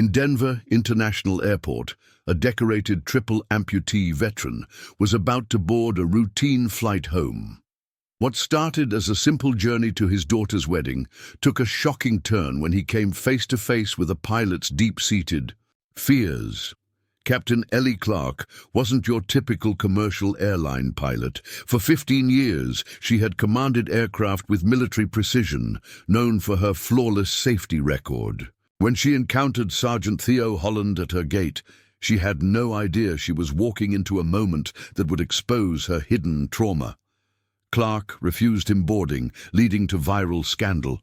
In Denver International Airport, a decorated triple amputee veteran was about to board a routine flight home. What started as a simple journey to his daughter's wedding took a shocking turn when he came face to face with a pilot's deep-seated fears. Captain Ellie Clark wasn't your typical commercial airline pilot. For 15 years, she had commanded aircraft with military precision, known for her flawless safety record. When she encountered Sergeant Theo Holland at her gate, she had no idea she was walking into a moment that would expose her hidden trauma. Clark refused him boarding, leading to viral scandal.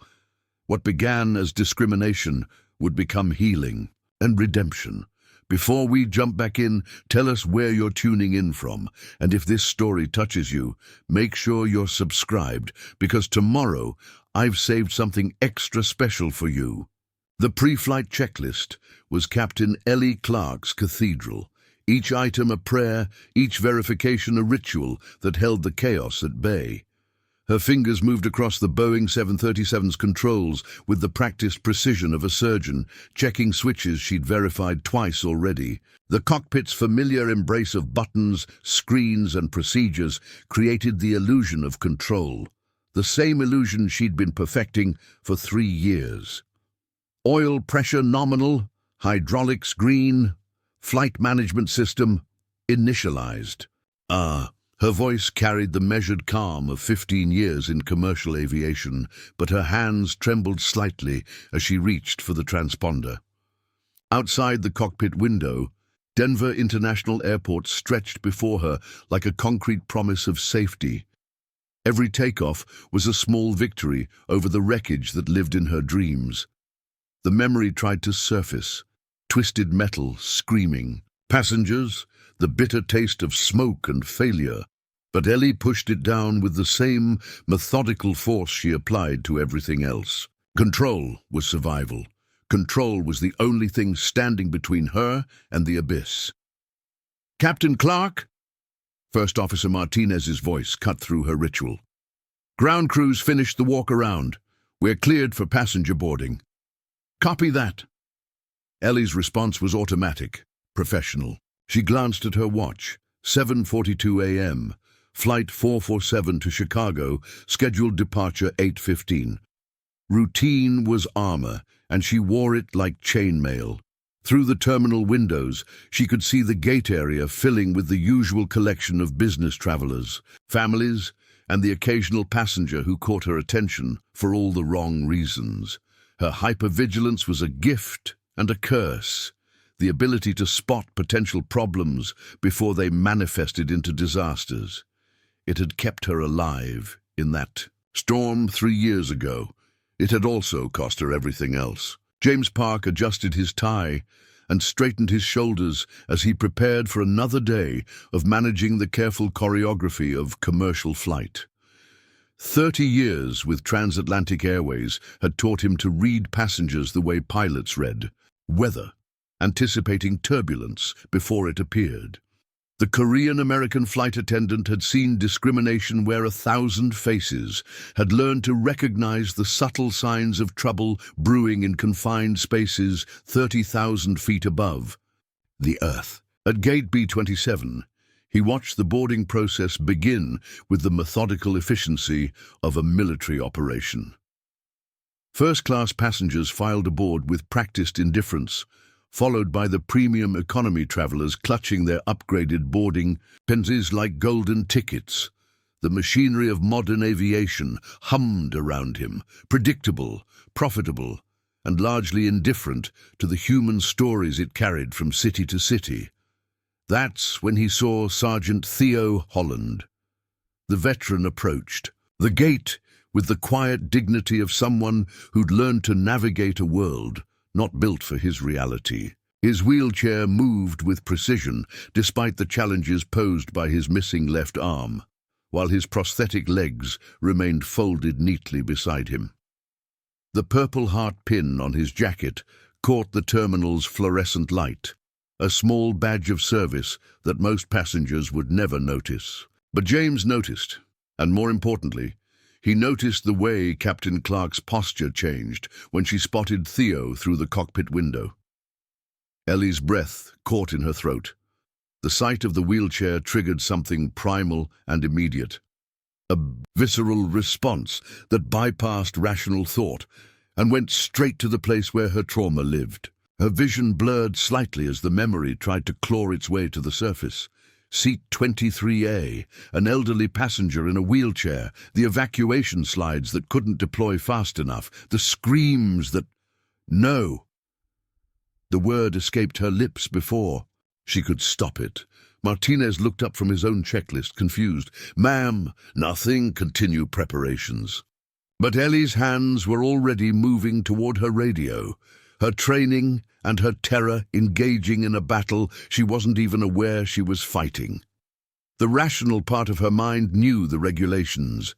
What began as discrimination would become healing and redemption. Before we jump back in, tell us where you're tuning in from, and if this story touches you, make sure you're subscribed, because tomorrow I've saved something extra special for you. The pre-flight checklist was Captain Ellie Clark's cathedral. Each item a prayer, each verification a ritual that held the chaos at bay. Her fingers moved across the Boeing 737's controls with the practiced precision of a surgeon, checking switches she'd verified twice already. The cockpit's familiar embrace of buttons, screens, and procedures created the illusion of control, the same illusion she'd been perfecting for 3 years. Oil pressure nominal, hydraulics green, flight management system initialized. Her voice carried the measured calm of 15 years in commercial aviation, but her hands trembled slightly as she reached for the transponder. Outside the cockpit window, Denver International Airport stretched before her like a concrete promise of safety. Every takeoff was a small victory over the wreckage that lived in her dreams. The memory tried to surface, twisted metal screaming, passengers, the bitter taste of smoke and failure. But Ellie pushed it down with the same methodical force she applied to everything else. Control was survival. Control was the only thing standing between her and the abyss. "Captain Clark?" First Officer Martinez's voice cut through her ritual. "Ground crews finished the walk around. We're cleared for passenger boarding." "Copy that." Ellie's response was automatic, professional. She glanced at her watch. 7:42 a.m. Flight 447 to Chicago, scheduled departure 8:15. Routine was armor, and she wore it like chainmail. Through the terminal windows, she could see the gate area filling with the usual collection of business travelers, families, and the occasional passenger who caught her attention for all the wrong reasons. Her hypervigilance was a gift and a curse. The ability to spot potential problems before they manifested into disasters. It had kept her alive in that storm 3 years ago. It had also cost her everything else. James Park adjusted his tie and straightened his shoulders as he prepared for another day of managing the careful choreography of commercial flight. 30 years with Transatlantic Airways had taught him to read passengers the way pilots read weather, anticipating turbulence before it appeared. The Korean-American flight attendant had seen discrimination wear 1,000 faces, had learned to recognize the subtle signs of trouble brewing in confined spaces 30,000 feet above the Earth. At Gate B-27, he watched the boarding process begin with the methodical efficiency of a military operation. First-class passengers filed aboard with practiced indifference, followed by the premium economy travelers clutching their upgraded boarding passes like golden tickets. The machinery of modern aviation hummed around him, predictable, profitable, and largely indifferent to the human stories it carried from city to city. That's when he saw Sergeant Theo Holland. The veteran approached. The gate, with the quiet dignity of someone who'd learned to navigate a world not built for his reality. His wheelchair moved with precision, despite the challenges posed by his missing left arm, while his prosthetic legs remained folded neatly beside him. The Purple Heart pin on his jacket caught the terminal's fluorescent light, a small badge of service that most passengers would never notice. But James noticed, and more importantly, he noticed the way Captain Clark's posture changed when she spotted Theo through the cockpit window. Ellie's breath caught in her throat. The sight of the wheelchair triggered something primal and immediate. A visceral response that bypassed rational thought and went straight to the place where her trauma lived. Her vision blurred slightly as the memory tried to claw its way to the surface. Seat 23A, an elderly passenger in a wheelchair, the evacuation slides that couldn't deploy fast enough, the screams that... No! The word escaped her lips before she could stop it. Martinez looked up from his own checklist, confused. "Ma'am, nothing. Continue preparations." But Ellie's hands were already moving toward her radio, her training and her terror engaging in a battle she wasn't even aware she was fighting. The rational part of her mind knew the regulations,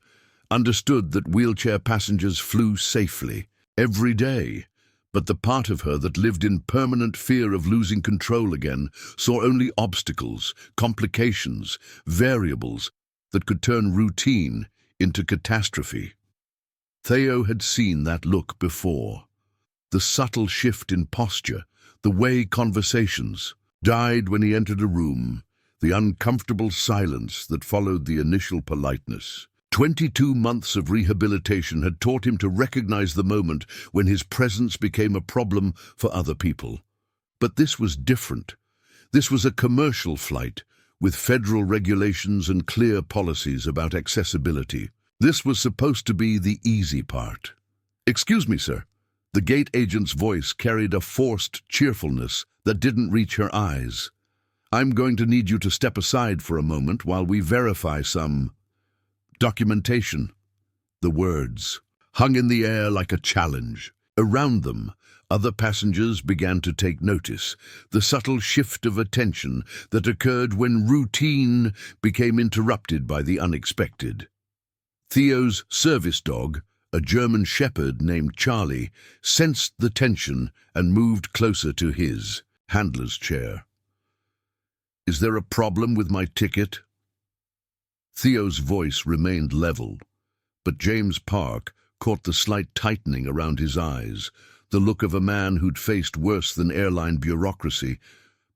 understood that wheelchair passengers flew safely every day, but the part of her that lived in permanent fear of losing control again saw only obstacles, complications, variables that could turn routine into catastrophe. Theo had seen that look before. The subtle shift in posture, the way conversations died when he entered a room, the uncomfortable silence that followed the initial politeness. 22 months of rehabilitation had taught him to recognize the moment when his presence became a problem for other people. But this was different. This was a commercial flight, with federal regulations and clear policies about accessibility. This was supposed to be the easy part. "Excuse me, sir." The gate agent's voice carried a forced cheerfulness that didn't reach her eyes. "I'm going to need you to step aside for a moment while we verify some documentation." The words hung in the air like a challenge. Around them, other passengers began to take notice, the subtle shift of attention that occurred when routine became interrupted by the unexpected. Theo's service dog, a German shepherd named Charlie, sensed the tension and moved closer to his handler's chair. "Is there a problem with my ticket?" Theo's voice remained level, but James Park caught the slight tightening around his eyes, the look of a man who'd faced worse than airline bureaucracy,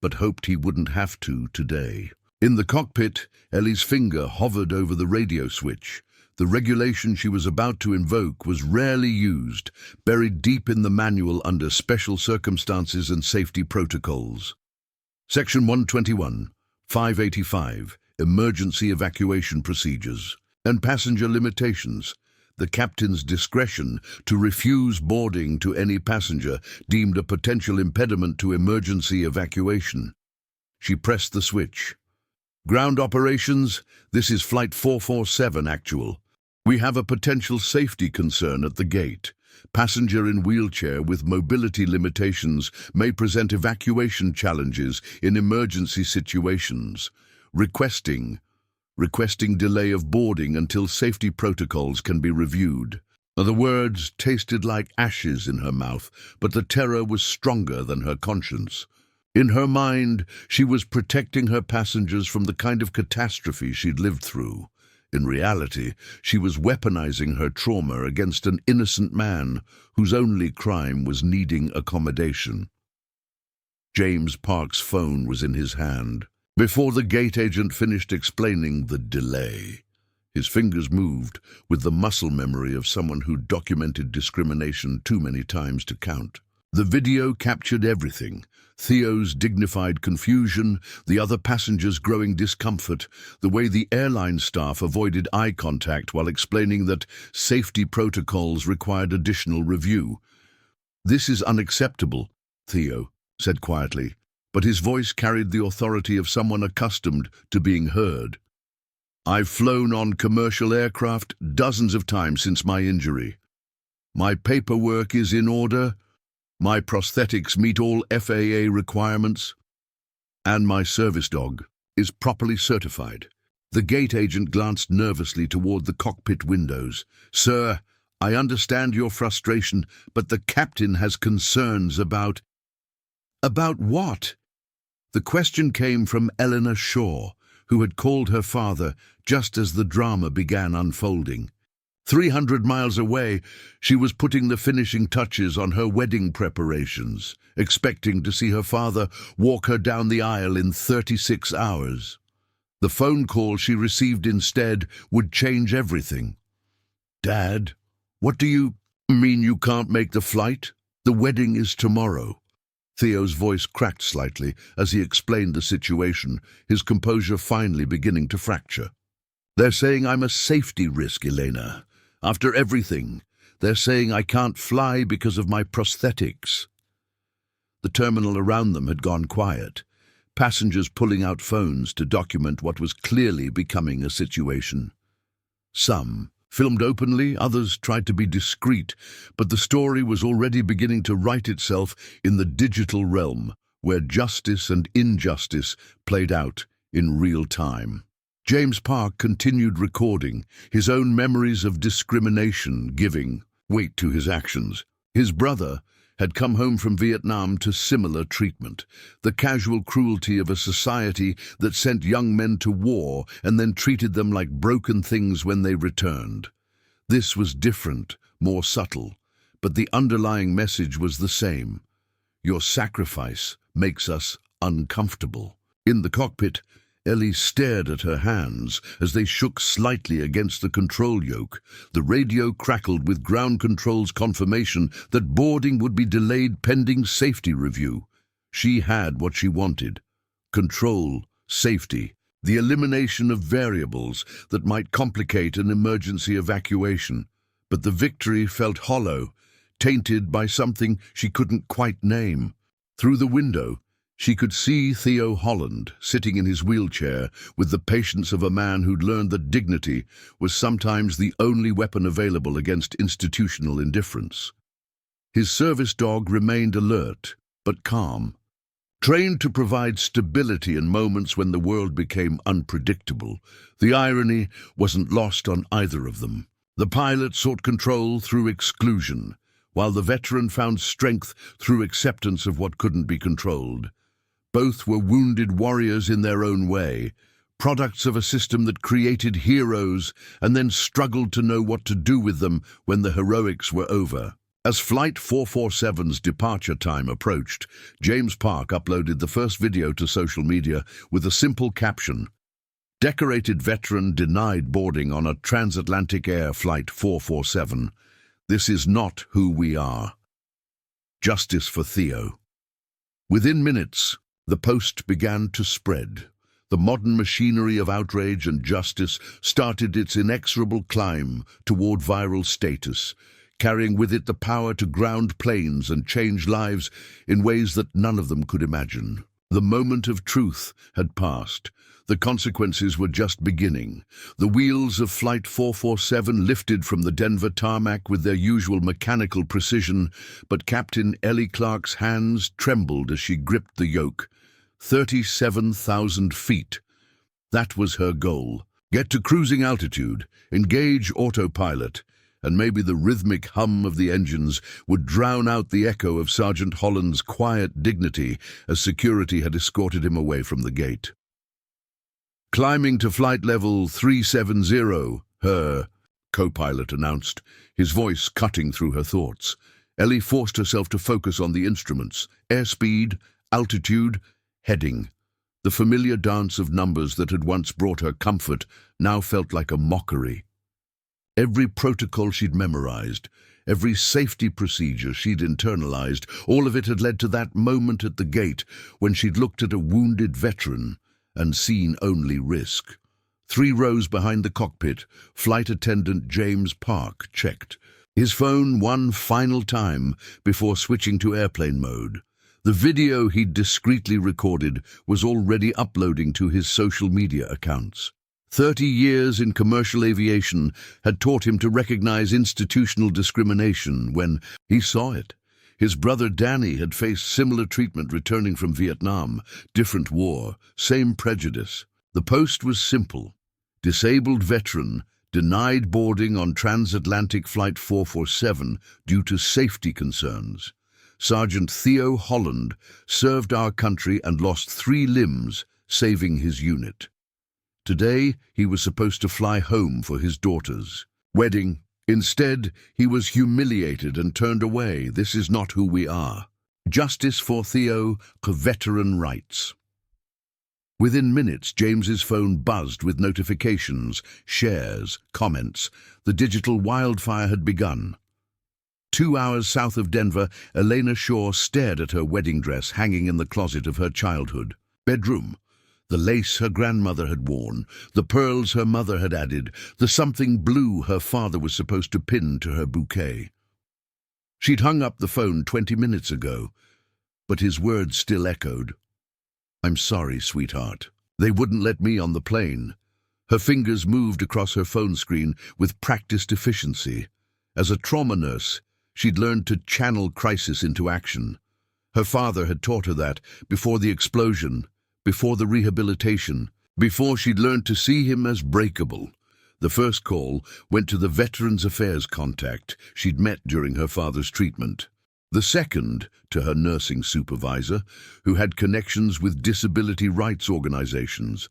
but hoped he wouldn't have to today. In the cockpit, Ellie's finger hovered over the radio switch. The regulation she was about to invoke was rarely used, buried deep in the manual under special circumstances and safety protocols. Section 121, 585, Emergency Evacuation Procedures, and Passenger Limitations. The captain's discretion to refuse boarding to any passenger deemed a potential impediment to emergency evacuation. She pressed the switch. "Ground operations, this is Flight 447 actual. We have a potential safety concern at the gate. Passenger in wheelchair with mobility limitations may present evacuation challenges in emergency situations. Requesting delay of boarding until safety protocols can be reviewed." The words tasted like ashes in her mouth, but the terror was stronger than her conscience. In her mind, she was protecting her passengers from the kind of catastrophe she'd lived through. In reality, she was weaponizing her trauma against an innocent man whose only crime was needing accommodation. James Park's phone was in his hand. Before the gate agent finished explaining the delay, his fingers moved with the muscle memory of someone who documented discrimination too many times to count. The video captured everything: Theo's dignified confusion, the other passengers' growing discomfort, the way the airline staff avoided eye contact while explaining that safety protocols required additional review. "This is unacceptable," Theo said quietly, but his voice carried the authority of someone accustomed to being heard. "I've flown on commercial aircraft dozens of times since my injury. My paperwork is in order. My prosthetics meet all FAA requirements, and my service dog is properly certified." The gate agent glanced nervously toward the cockpit windows. "Sir, I understand your frustration, but the captain has concerns about..." "About what?" The question came from Eleanor Shaw, who had called her father just as the drama began unfolding. 300 miles away, she was putting the finishing touches on her wedding preparations, expecting to see her father walk her down the aisle in 36 hours. The phone call she received instead would change everything. "Dad, what do you mean you can't make the flight? The wedding is tomorrow." Theo's voice cracked slightly as he explained the situation, his composure finally beginning to fracture. "They're saying I'm a safety risk, Elena. After everything, they're saying I can't fly because of my prosthetics." The terminal around them had gone quiet, passengers pulling out phones to document what was clearly becoming a situation. Some filmed openly, others tried to be discreet, but the story was already beginning to write itself in the digital realm, where justice and injustice played out in real time. James Park continued recording, his own memories of discrimination giving weight to his actions. His brother had come home from Vietnam to similar treatment, the casual cruelty of a society that sent young men to war and then treated them like broken things when they returned. This was different, more subtle, but the underlying message was the same. Your sacrifice makes us uncomfortable. In the cockpit, Ellie stared at her hands as they shook slightly against the control yoke. The radio crackled with ground control's confirmation that boarding would be delayed pending safety review. She had what she wanted: control, safety, the elimination of variables that might complicate an emergency evacuation. But the victory felt hollow, tainted by something she couldn't quite name. Through the window, she could see Theo Holland sitting in his wheelchair with the patience of a man who'd learned that dignity was sometimes the only weapon available against institutional indifference. His service dog remained alert, but calm, trained to provide stability in moments when the world became unpredictable. The irony wasn't lost on either of them. The pilot sought control through exclusion, while the veteran found strength through acceptance of what couldn't be controlled. Both were wounded warriors in their own way, products of a system that created heroes and then struggled to know what to do with them when the heroics were over. As Flight 447's departure time approached, James Park uploaded the first video to social media with a simple caption: "Decorated veteran denied boarding on a transatlantic air Flight 447. This is not who we are. Justice for Theo." Within minutes, the post began to spread. The modern machinery of outrage and justice started its inexorable climb toward viral status, carrying with it the power to ground planes and change lives in ways that none of them could imagine. The moment of truth had passed. The consequences were just beginning. The wheels of Flight 447 lifted from the Denver tarmac with their usual mechanical precision, but Captain Ellie Clark's hands trembled as she gripped the yoke. 37,000 feet. That was her goal. Get to cruising altitude, engage autopilot, and maybe the rhythmic hum of the engines would drown out the echo of Sergeant Holland's quiet dignity as security had escorted him away from the gate. "Climbing to flight level 370, her," co-pilot announced, his voice cutting through her thoughts. Ellie forced herself to focus on the instruments: airspeed, altitude, heading. The familiar dance of numbers that had once brought her comfort now felt like a mockery. Every protocol she'd memorized, every safety procedure she'd internalized, all of it had led to that moment at the gate when she'd looked at a wounded veteran and seen only risk. 3 rows behind the cockpit, flight attendant James Park checked his phone one final time before switching to airplane mode. The video he'd discreetly recorded was already uploading to his social media accounts. 30 years in commercial aviation had taught him to recognize institutional discrimination when he saw it. His brother Danny had faced similar treatment returning from Vietnam. Different war, same prejudice. The post was simple: disabled veteran denied boarding on transatlantic Flight 447 due to safety concerns. Sergeant Theo Holland served our country and lost 3 limbs, saving his unit. Today, he was supposed to fly home for his daughter's wedding, Instead, he was humiliated and turned away. This is not who we are. Justice for Theo, veteran rights. Within minutes, James's phone buzzed with notifications, shares, comments. The digital wildfire had begun. 2 hours south of Denver, Elena Shaw stared at her wedding dress hanging in the closet of her childhood bedroom. The lace her grandmother had worn, the pearls her mother had added, the something blue her father was supposed to pin to her bouquet. She'd hung up the phone 20 minutes ago, but his words still echoed. "I'm sorry, sweetheart. They wouldn't let me on the plane." Her fingers moved across her phone screen with practiced efficiency. As a trauma nurse, she'd learned to channel crisis into action. Her father had taught her that before the explosion, before the rehabilitation, before she'd learned to see him as breakable. The first call went to the Veterans Affairs contact she'd met during her father's treatment. The second to her nursing supervisor, who had connections with disability rights organizations.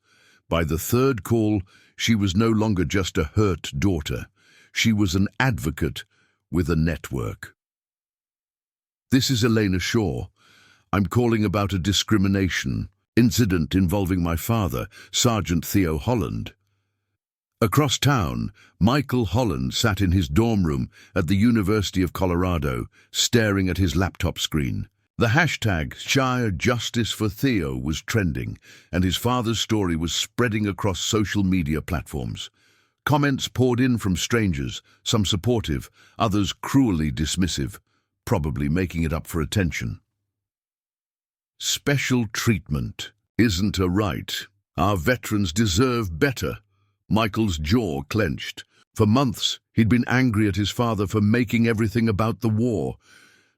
By the third call, she was no longer just a hurt daughter. She was an advocate with a network. "This is Elena Shaw. I'm calling about a discrimination incident involving my father, Sergeant Theo Holland." Across town, Michael Holland sat in his dorm room at the University of Colorado, staring at his laptop screen. The hashtag #JusticeForTheo was trending, and his father's story was spreading across social media platforms. Comments poured in from strangers, some supportive, others cruelly dismissive, probably making it up for attention. "Special treatment isn't a right. Our veterans deserve better." Michael's jaw clenched. For months, he'd been angry at his father for making everything about the war.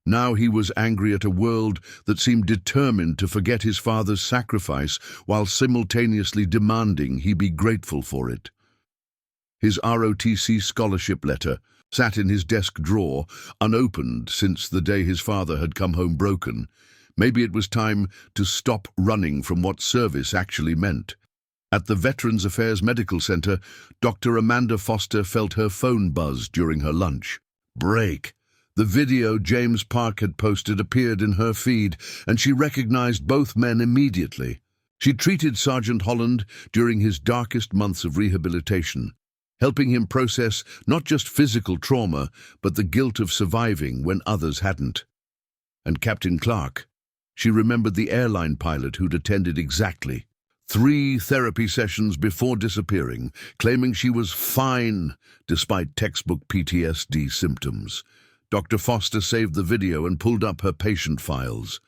Now he was angry at a world that seemed determined to forget his father's sacrifice while simultaneously demanding he be grateful for it. His ROTC scholarship letter sat in his desk drawer, unopened since the day his father had come home broken. Maybe it was time to stop running from what service actually meant. At the Veterans Affairs Medical Center, Dr. Amanda Foster felt her phone buzz during her lunch. Break. The video James Park had posted appeared in her feed, and she recognized both men immediately. She treated Sergeant Holland during his darkest months of rehabilitation, helping him process not just physical trauma, but the guilt of surviving when others hadn't. And Captain Clark. She remembered the airline pilot who'd attended exactly 3 therapy sessions before disappearing, claiming she was fine despite textbook PTSD symptoms. Dr. Foster saved the video and pulled up her patient files.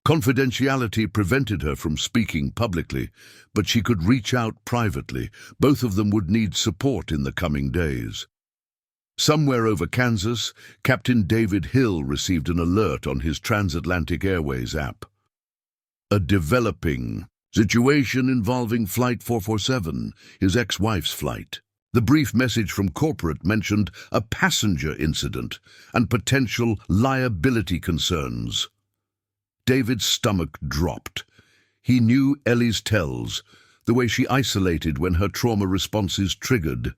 Confidentiality prevented her from speaking publicly, but she could reach out privately. Both of them would need support in the coming days. Somewhere over Kansas, Captain David Hill received an alert on his Transatlantic Airways app. A developing situation involving Flight 447, his ex-wife's flight. The brief message from corporate mentioned a passenger incident and potential liability concerns. David's stomach dropped. He knew Ellie's tells, the way she isolated when her trauma responses triggered.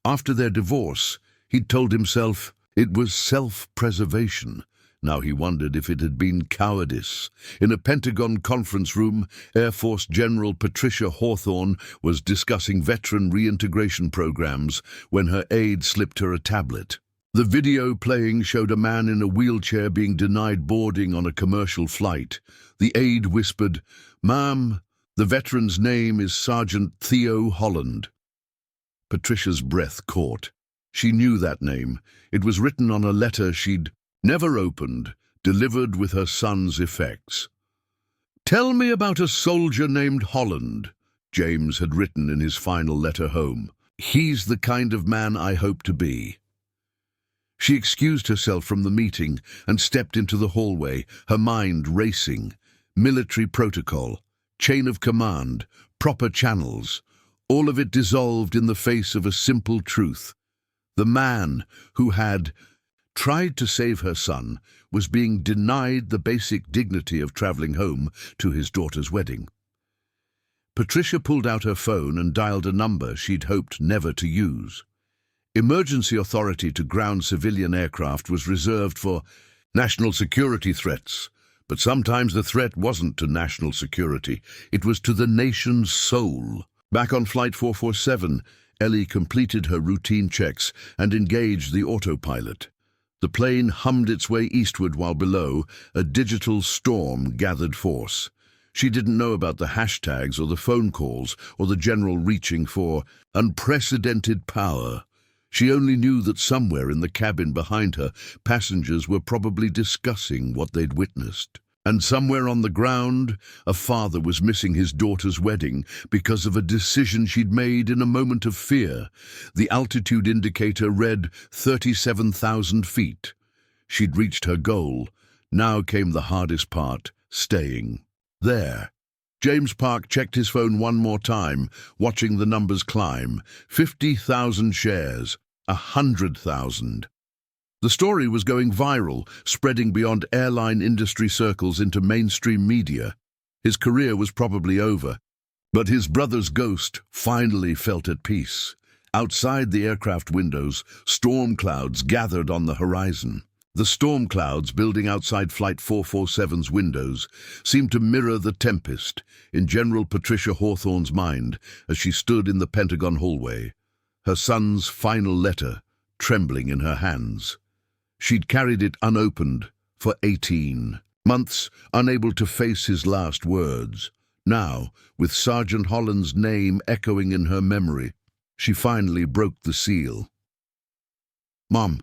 After their divorce, he'd told himself it was self-preservation. Now he wondered if it had been cowardice. In a Pentagon conference room, Air Force General Patricia Hawthorne was discussing veteran reintegration programs when her aide slipped her a tablet. The video playing showed a man in a wheelchair being denied boarding on a commercial flight. The aide whispered, "Ma'am, the veteran's name is Sergeant Theo Holland." Patricia's breath caught. She knew that name. It was written on a letter she'd never opened, delivered with her son's effects. "Tell me about a soldier named Holland," James had written in his final letter home. "He's the kind of man I hope to be." She excused herself from the meeting and stepped into the hallway, her mind racing. Military protocol, chain of command, proper channels, all of it dissolved in the face of a simple truth. The man who had tried to save her son was being denied the basic dignity of traveling home to his daughter's wedding. Patricia pulled out her phone and dialed a number she'd hoped never to use. Emergency authority to ground civilian aircraft was reserved for national security threats. But sometimes the threat wasn't to national security. It was to the nation's soul. Back on Flight 447, Ellie completed her routine checks and engaged the autopilot. The plane hummed its way eastward while below, a digital storm gathered force. She didn't know about the hashtags or the phone calls or the general reaching for unprecedented power. She only knew that somewhere in the cabin behind her, passengers were probably discussing what they'd witnessed. And somewhere on the ground, a father was missing his daughter's wedding because of a decision she'd made in a moment of fear. The altitude indicator read 37,000 feet. She'd reached her goal. Now came the hardest part, staying there. James Park checked his phone one more time, watching the numbers climb. 50,000 shares, 100,000. The story was going viral, spreading beyond airline industry circles into mainstream media. His career was probably over, but his brother's ghost finally felt at peace. Outside the aircraft windows, storm clouds gathered on the horizon. The storm clouds building outside Flight 447's windows seemed to mirror the tempest in General Patricia Hawthorne's mind as she stood in the Pentagon hallway, her son's final letter trembling in her hands. She'd carried it unopened for 18 months, unable to face his last words. Now, with Sergeant Holland's name echoing in her memory, she finally broke the seal. "Mom,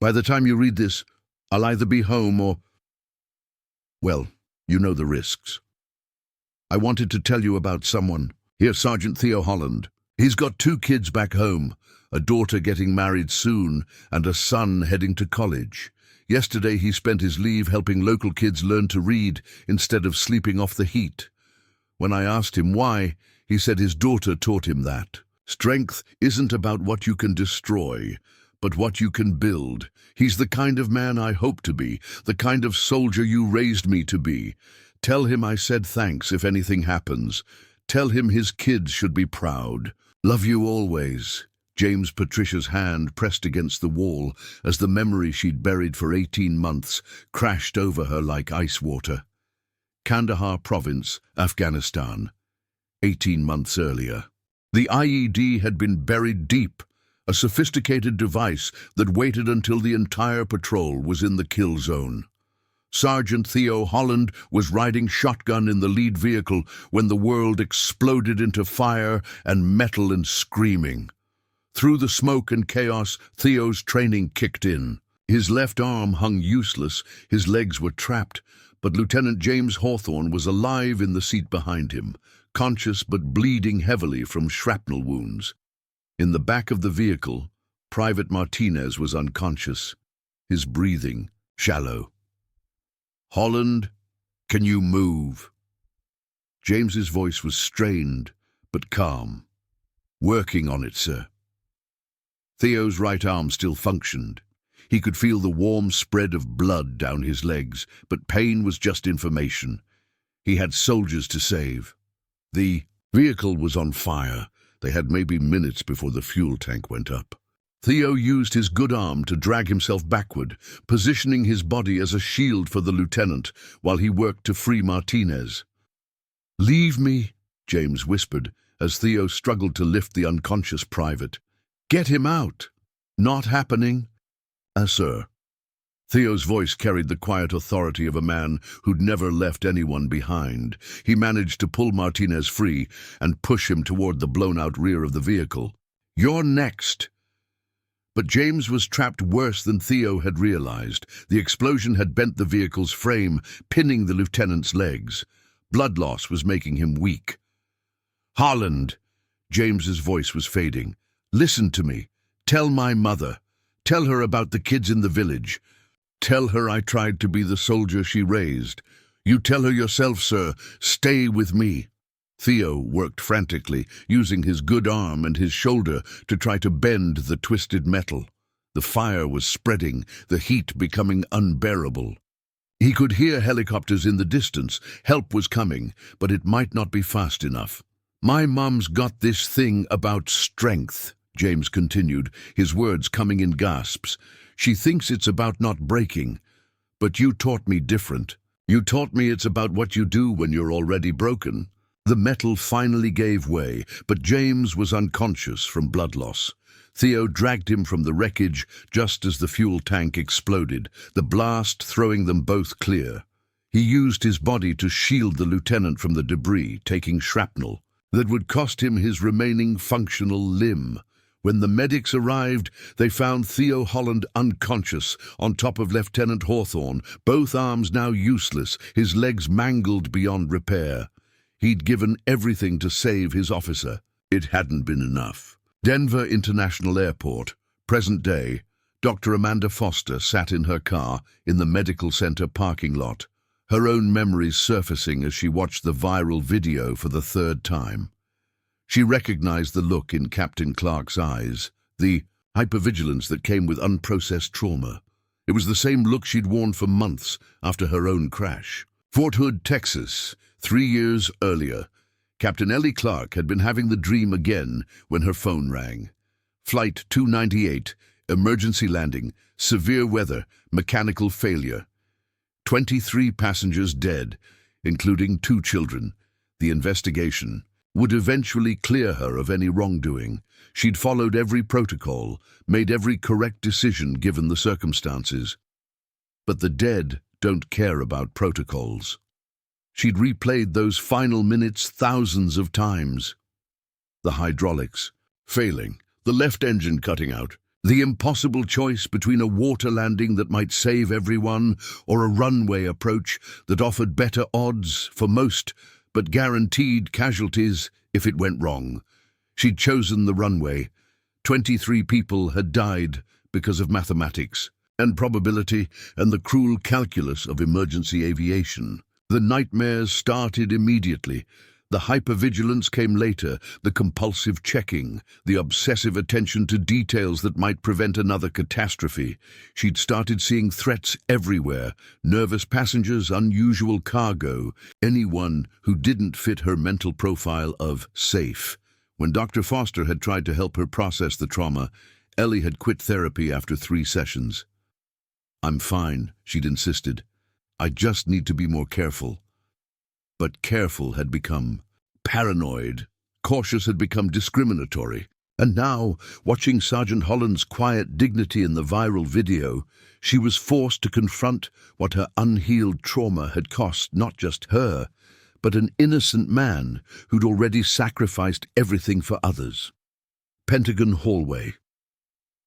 by the time you read this, I'll either be home or... well, you know the risks. I wanted to tell you about someone. Here's Sergeant Theo Holland. He's got 2 kids back home, a daughter getting married soon and a son heading to college. Yesterday he spent his leave helping local kids learn to read instead of sleeping off the heat. When I asked him why, he said his daughter taught him that. Strength isn't about what you can destroy, but what you can build. He's the kind of man I hope to be, the kind of soldier you raised me to be. Tell him I said thanks if anything happens. Tell him his kids should be proud. Love you always." James Patricia's hand pressed against the wall as the memory she'd buried for 18 months crashed over her like ice water. Kandahar Province, Afghanistan. 18 months earlier. The IED had been buried deep, a sophisticated device that waited until the entire patrol was in the kill zone. Sergeant Theo Holland was riding shotgun in the lead vehicle when the world exploded into fire and metal and screaming. Through the smoke and chaos, Theo's training kicked in. His left arm hung useless, his legs were trapped, but Lieutenant James Hawthorne was alive in the seat behind him, conscious but bleeding heavily from shrapnel wounds. In the back of the vehicle, Private Martinez was unconscious, his breathing shallow. "Holland, can you move?" James's voice was strained but calm. "Working on it, sir." Theo's right arm still functioned. He could feel the warm spread of blood down his legs, but pain was just information. He had soldiers to save. The vehicle was on fire. They had maybe minutes before the fuel tank went up. Theo used his good arm to drag himself backward, positioning his body as a shield for the lieutenant while he worked to free Martinez. "Leave me," James whispered as Theo struggled to lift the unconscious private. "Get him out." "Not happening." Sir." Theo's voice carried the quiet authority of a man who'd never left anyone behind. He managed to pull Martinez free and push him toward the blown-out rear of the vehicle. "You're next." But James was trapped worse than Theo had realized. The explosion had bent the vehicle's frame, pinning the lieutenant's legs. Blood loss was making him weak. "Holland," James's voice was fading. "Listen to me. Tell my mother. Tell her about the kids in the village. Tell her I tried to be the soldier she raised. You tell her yourself, sir. Stay with me." Theo worked frantically, using his good arm and his shoulder to try to bend the twisted metal. The fire was spreading, the heat becoming unbearable. He could hear helicopters in the distance. Help was coming, but it might not be fast enough. "My mom's got this thing about strength," James continued, his words coming in gasps. She thinks it's about not breaking. But you taught me different. You taught me it's about what you do when you're already broken. The metal finally gave way, but James was unconscious from blood loss. Theo dragged him from the wreckage just as the fuel tank exploded, the blast throwing them both clear. He used his body to shield the lieutenant from the debris, taking shrapnel that would cost him his remaining functional limb. When the medics arrived, they found Theo Holland unconscious on top of Lieutenant Hawthorne, both arms now useless, his legs mangled beyond repair. He'd given everything to save his officer. It hadn't been enough. Denver International Airport, present day. Dr. Amanda Foster sat in her car in the medical center parking lot, her own memories surfacing as she watched the viral video for the third time. She recognized the look in Captain Clark's eyes, the hypervigilance that came with unprocessed trauma. It was the same look she'd worn for months after her own crash. Fort Hood, Texas, 3 years earlier. Captain Ellie Clark had been having the dream again when her phone rang. Flight 298, emergency landing, severe weather, mechanical failure. 23 passengers dead, including 2 children. The investigation would eventually clear her of any wrongdoing. She'd followed every protocol, made every correct decision given the circumstances. But the dead don't care about protocols. She'd replayed those final minutes thousands of times. The hydraulics failing, the left engine cutting out, the impossible choice between a water landing that might save everyone or a runway approach that offered better odds for most, but guaranteed casualties if it went wrong. She'd chosen the runway. 23 people had died because of mathematics and probability and the cruel calculus of emergency aviation. The nightmares started immediately. The hypervigilance came later, the compulsive checking, the obsessive attention to details that might prevent another catastrophe. She'd started seeing threats everywhere, nervous passengers, unusual cargo, anyone who didn't fit her mental profile of safe. When Dr. Foster had tried to help her process the trauma, Ellie had quit therapy after 3 sessions. "I'm fine," she'd insisted. "I just need to be more careful." But careful had become paranoid. Cautious had become discriminatory. And now, watching Sergeant Holland's quiet dignity in the viral video, she was forced to confront what her unhealed trauma had cost not just her, but an innocent man who'd already sacrificed everything for others. Pentagon hallway.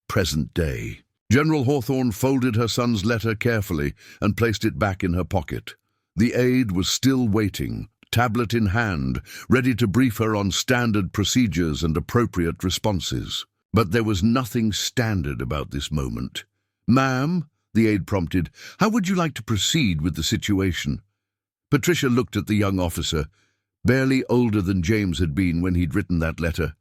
Present day. General Hawthorne folded her son's letter carefully and placed it back in her pocket. The aide was still waiting, tablet in hand, ready to brief her on standard procedures and appropriate responses. But there was nothing standard about this moment. "Ma'am," the aide prompted, "how would you like to proceed with the situation?" Patricia looked at the young officer, barely older than James had been when he'd written that letter.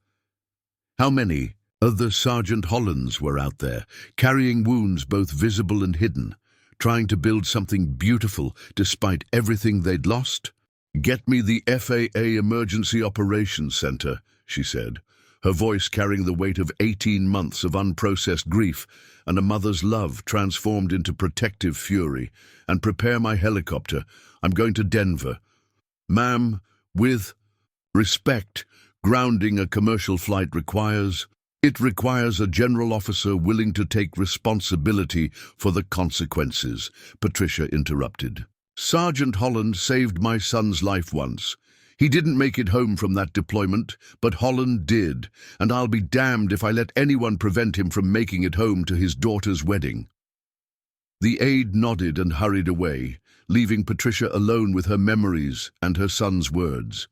How many other Sergeant Hollands were out there, carrying wounds both visible and hidden, trying to build something beautiful despite everything they'd lost? "Get me the FAA Emergency Operations Center," she said, her voice carrying the weight of 18 months of unprocessed grief and a mother's love transformed into protective fury. "And prepare my helicopter. I'm going to Denver." "Ma'am, with respect, grounding a commercial flight requires a general officer willing to take responsibility for the consequences," Patricia interrupted. "Sergeant Holland saved my son's life once. He didn't make it home from that deployment, but Holland did, and I'll be damned if I let anyone prevent him from making it home to his daughter's wedding." The aide nodded and hurried away, leaving Patricia alone with her memories and her son's words.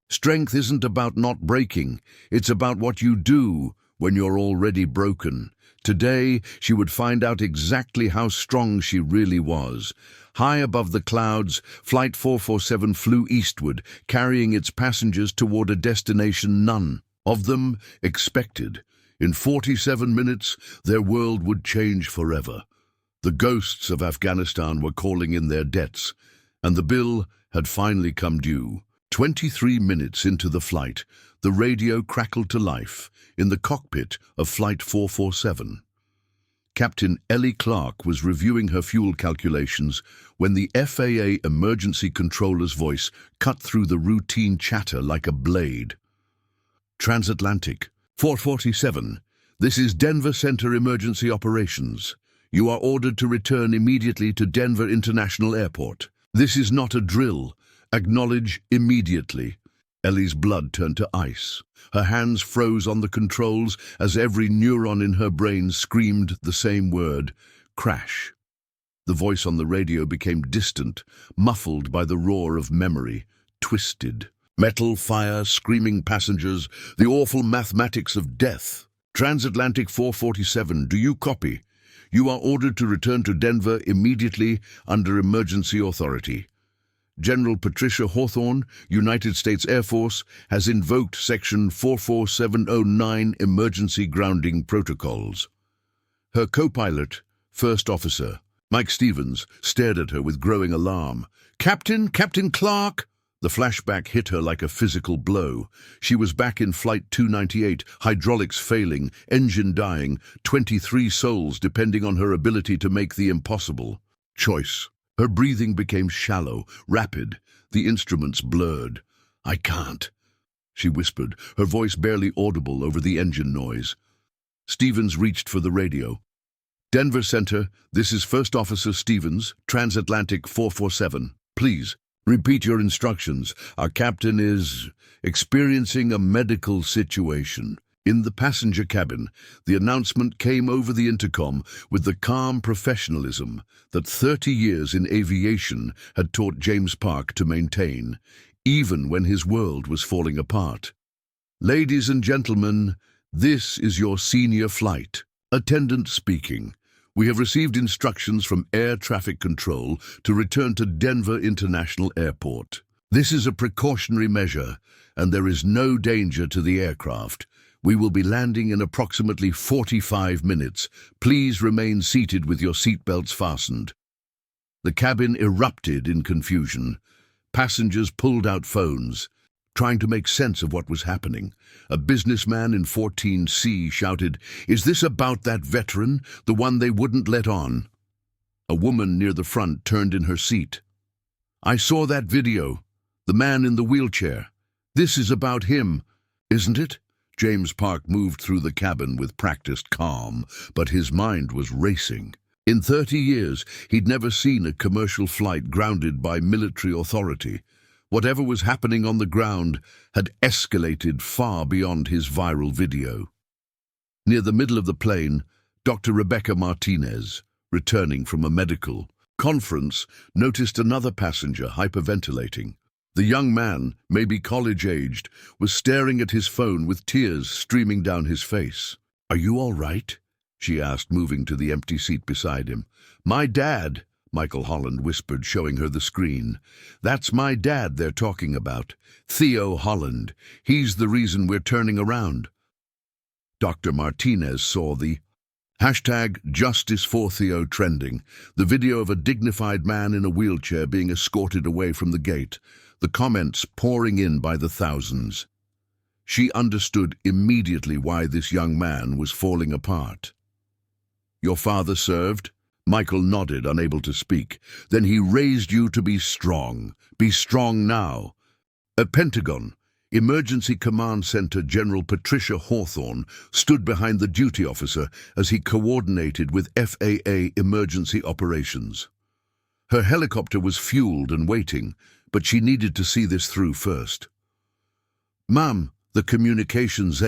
Strength isn't about not breaking, it's about what you do when you're already broken. Today, she would find out exactly how strong she really was. High above the clouds, Flight 447 flew eastward, carrying its passengers toward a destination none of them expected. In 47 minutes, their world would change forever. The ghosts of Afghanistan were calling in their debts, and the bill had finally come due. 23 minutes into the flight, The radio crackled to life in the cockpit of Flight 447. Captain Ellie Clark was reviewing her fuel calculations when the FAA emergency controller's voice cut through the routine chatter like a blade. Transatlantic 447, this is Denver Center Emergency Operations. You are ordered to return immediately to Denver International Airport. This is not a drill. Acknowledge immediately. Ellie's blood turned to ice. Her hands froze on the controls as every neuron in her brain screamed the same word, crash. The voice on the radio became distant, muffled by the roar of memory, twisted. Metal, fire, screaming passengers, the awful mathematics of death. Transatlantic 447, do you copy? You are ordered to return to Denver immediately under emergency authority. General Patricia Hawthorne, United States Air Force, has invoked Section 44709 Emergency Grounding Protocols. Her co-pilot, First Officer, Mike Stevens, stared at her with growing alarm. Captain Clark! The flashback hit her like a physical blow. She was back in Flight 298, hydraulics failing, engine dying, 23 souls depending on her ability to make the impossible choice. Her breathing became shallow, rapid. The instruments blurred. I can't, she whispered, her voice barely audible over the engine noise. Stevens reached for the radio. Denver Center, this is First Officer Stevens, Transatlantic 447. Please, repeat your instructions. Our captain is experiencing a medical situation. In the passenger cabin, the announcement came over the intercom with the calm professionalism that 30 years in aviation had taught James Park to maintain, even when his world was falling apart. Ladies and gentlemen, this is your senior flight. Attendant speaking. We have received instructions from Air Traffic Control to return to Denver International Airport. This is a precautionary measure, and there is no danger to the aircraft. We will be landing in approximately 45 minutes. Please remain seated with your seatbelts fastened. The cabin erupted in confusion. Passengers pulled out phones, trying to make sense of what was happening. A businessman in 14C shouted, "Is this about that veteran, the one they wouldn't let on?" A woman near the front turned in her seat. "I saw that video. The man in the wheelchair. This is about him, isn't it?" James Park moved through the cabin with practiced calm, but his mind was racing. In 30 years, he'd never seen a commercial flight grounded by military authority. Whatever was happening on the ground had escalated far beyond his viral video. Near the middle of the plane, Dr. Rebecca Martinez, returning from a medical conference, noticed another passenger hyperventilating. The young man, maybe college-aged, was staring at his phone with tears streaming down his face. "Are you all right?" she asked, moving to the empty seat beside him. "My dad," Michael Holland whispered, showing her the screen. "That's my dad they're talking about. Theo Holland. He's the reason we're turning around." Dr. Martinez saw the #JusticeForTheo trending, the video of a dignified man in a wheelchair being escorted away from the gate, the comments pouring in by the thousands. She understood immediately why this young man was falling apart. "Your father served?" Michael nodded, unable to speak. "Then he raised you to be strong. Be strong now." At Pentagon, Emergency Command Center General Patricia Hawthorne stood behind the duty officer as he coordinated with FAA emergency operations. Her helicopter was fueled and waiting, but she needed to see this through first. "Ma'am," the communications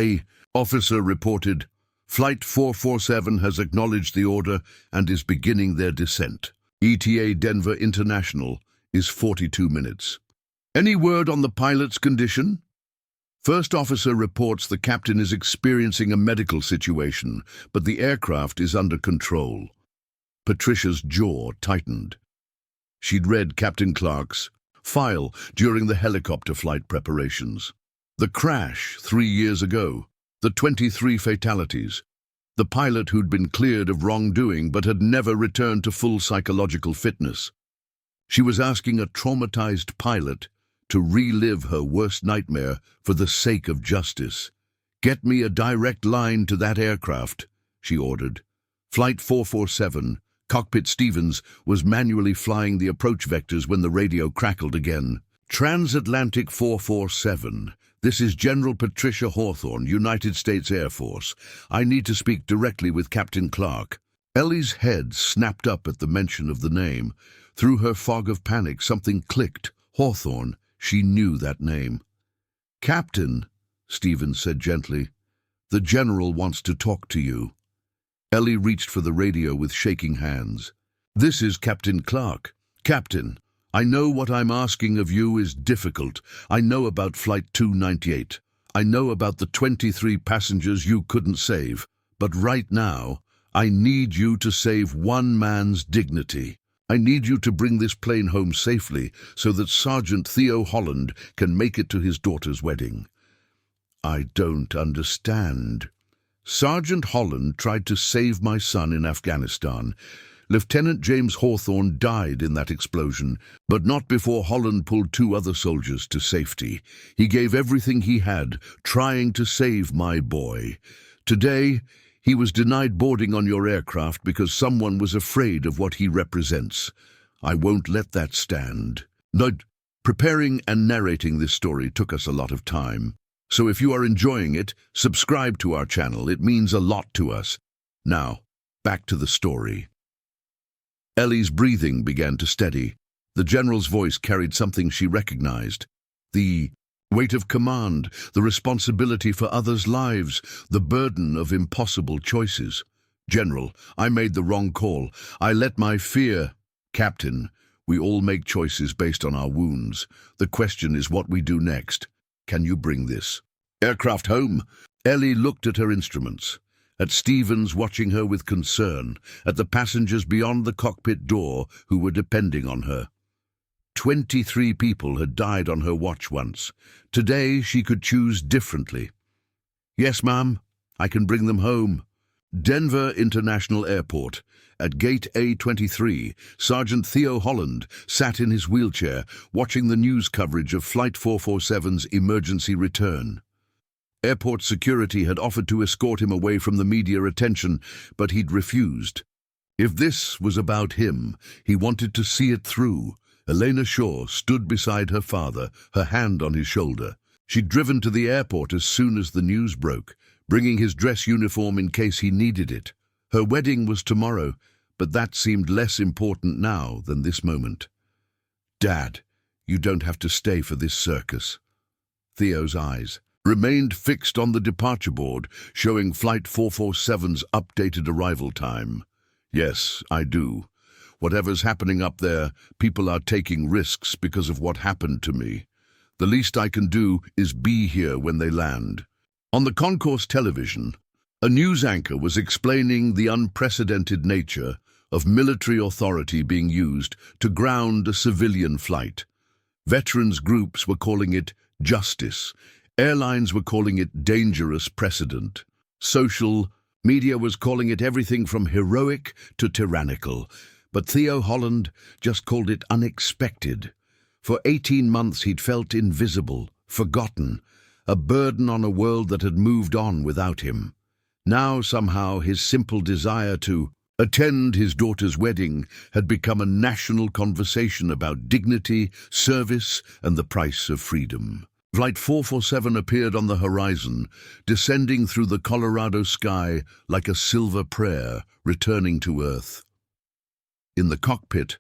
officer reported, "Flight 447 has acknowledged the order and is beginning their descent. ETA Denver International is 42 minutes. Any word on the pilot's condition?" First officer reports the captain is experiencing a medical situation, but the aircraft is under control. Patricia's jaw tightened. She'd read Captain Clark's file during the helicopter flight preparations. The crash 3 years ago, the 23 fatalities, the pilot who'd been cleared of wrongdoing but had never returned to full psychological fitness. She was asking a traumatized pilot to relive her worst nightmare for the sake of justice. "Get me a direct line to that aircraft," she ordered. Flight 447, Cockpit Stevens, was manually flying the approach vectors when the radio crackled again. "Transatlantic 447. This is General Patricia Hawthorne, United States Air Force. I need to speak directly with Captain Clark." Ellie's head snapped up at the mention of the name. Through her fog of panic, something clicked. Hawthorne. She knew that name. "Captain," Stevens said gently, "the General wants to talk to you." Ellie reached for the radio with shaking hands. "This is Captain Clark. Captain, I know what I'm asking of you is difficult. I know about Flight 298. I know about the 23 passengers you couldn't save. But right now, I need you to save one man's dignity. I need you to bring this plane home safely so that Sergeant Theo Holland can make it to his daughter's wedding." "I don't understand." "Sergeant Holland tried to save my son in Afghanistan. Lieutenant James Hawthorne died in that explosion, but not before Holland pulled 2 other soldiers to safety. He gave everything he had, trying to save my boy. Today, he was denied boarding on your aircraft because someone was afraid of what he represents. I won't let that stand." Preparing and narrating this story took us a lot of time. So if you are enjoying it, subscribe to our channel. It means a lot to us. Now, back to the story. Ellie's breathing began to steady. The General's voice carried something she recognized. The weight of command, the responsibility for others' lives, the burden of impossible choices. "General, I made the wrong call. I let my fear—" "Captain, we all make choices based on our wounds. The question is what we do next. Can you bring this aircraft home?" Ellie looked at her instruments, at Stevens watching her with concern, at the passengers beyond the cockpit door who were depending on her. 23 people had died on her watch once. Today she could choose differently. "Yes, ma'am, I can bring them home." Denver International Airport. At Gate A23, Sergeant Theo Holland sat in his wheelchair, watching the news coverage of Flight 447's emergency return. Airport security had offered to escort him away from the media attention, but he'd refused. If this was about him, he wanted to see it through. Elena Shaw stood beside her father, her hand on his shoulder. She'd driven to the airport as soon as the news broke, bringing his dress uniform in case he needed it. Her wedding was tomorrow, but that seemed less important now than this moment. "Dad, you don't have to stay for this circus." Theo's eyes remained fixed on the departure board, showing Flight 447's updated arrival time. "Yes, I do. Whatever's happening up there, people are taking risks because of what happened to me. The least I can do is be here when they land." On the concourse television, a news anchor was explaining the unprecedented nature of military authority being used to ground a civilian flight. Veterans groups were calling it justice. Airlines were calling it dangerous precedent. Social media was calling it everything from heroic to tyrannical. But Theo Holland just called it unexpected. For 18 months he'd felt invisible, forgotten, a burden on a world that had moved on without him. Now somehow his simple desire to attend his daughter's wedding had become a national conversation about dignity, service, and the price of freedom. Flight 447 appeared on the horizon, descending through the Colorado sky like a silver prayer, returning to Earth. In the cockpit,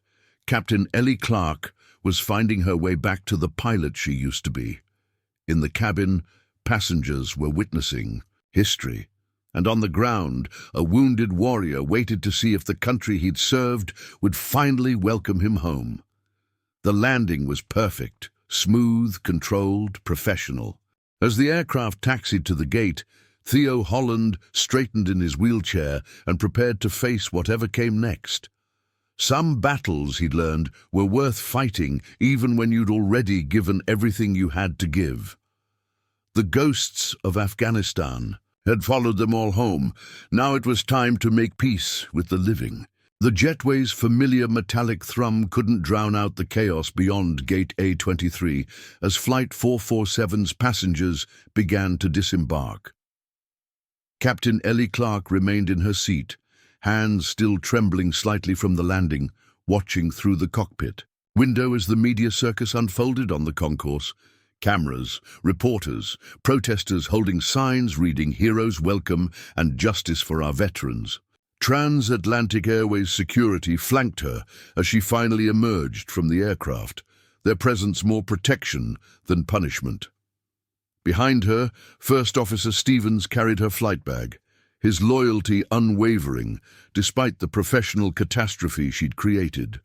Captain Ellie Clark was finding her way back to the pilot she used to be. In the cabin, passengers were witnessing history. And on the ground, a wounded warrior waited to see if the country he'd served would finally welcome him home. The landing was perfect. Smooth, controlled, professional. As the aircraft taxied to the gate, Theo Holland straightened in his wheelchair and prepared to face whatever came next. Some battles, he'd learned, were worth fighting even when you'd already given everything you had to give. The ghosts of Afghanistan had followed them all home. Now it was time to make peace with the living. The jetway's familiar metallic thrum couldn't drown out the chaos beyond Gate A23 as Flight 447's passengers began to disembark. Captain Ellie Clark remained in her seat, hands still trembling slightly from the landing, watching through the cockpit window as the media circus unfolded on the concourse. Cameras, reporters, protesters holding signs reading "Heroes Welcome" and "Justice for our Veterans." Transatlantic Airways security flanked her as she finally emerged from the aircraft, their presence more protection than punishment. Behind her, First Officer Stevens carried her flight bag, his loyalty unwavering despite the professional catastrophe she'd created.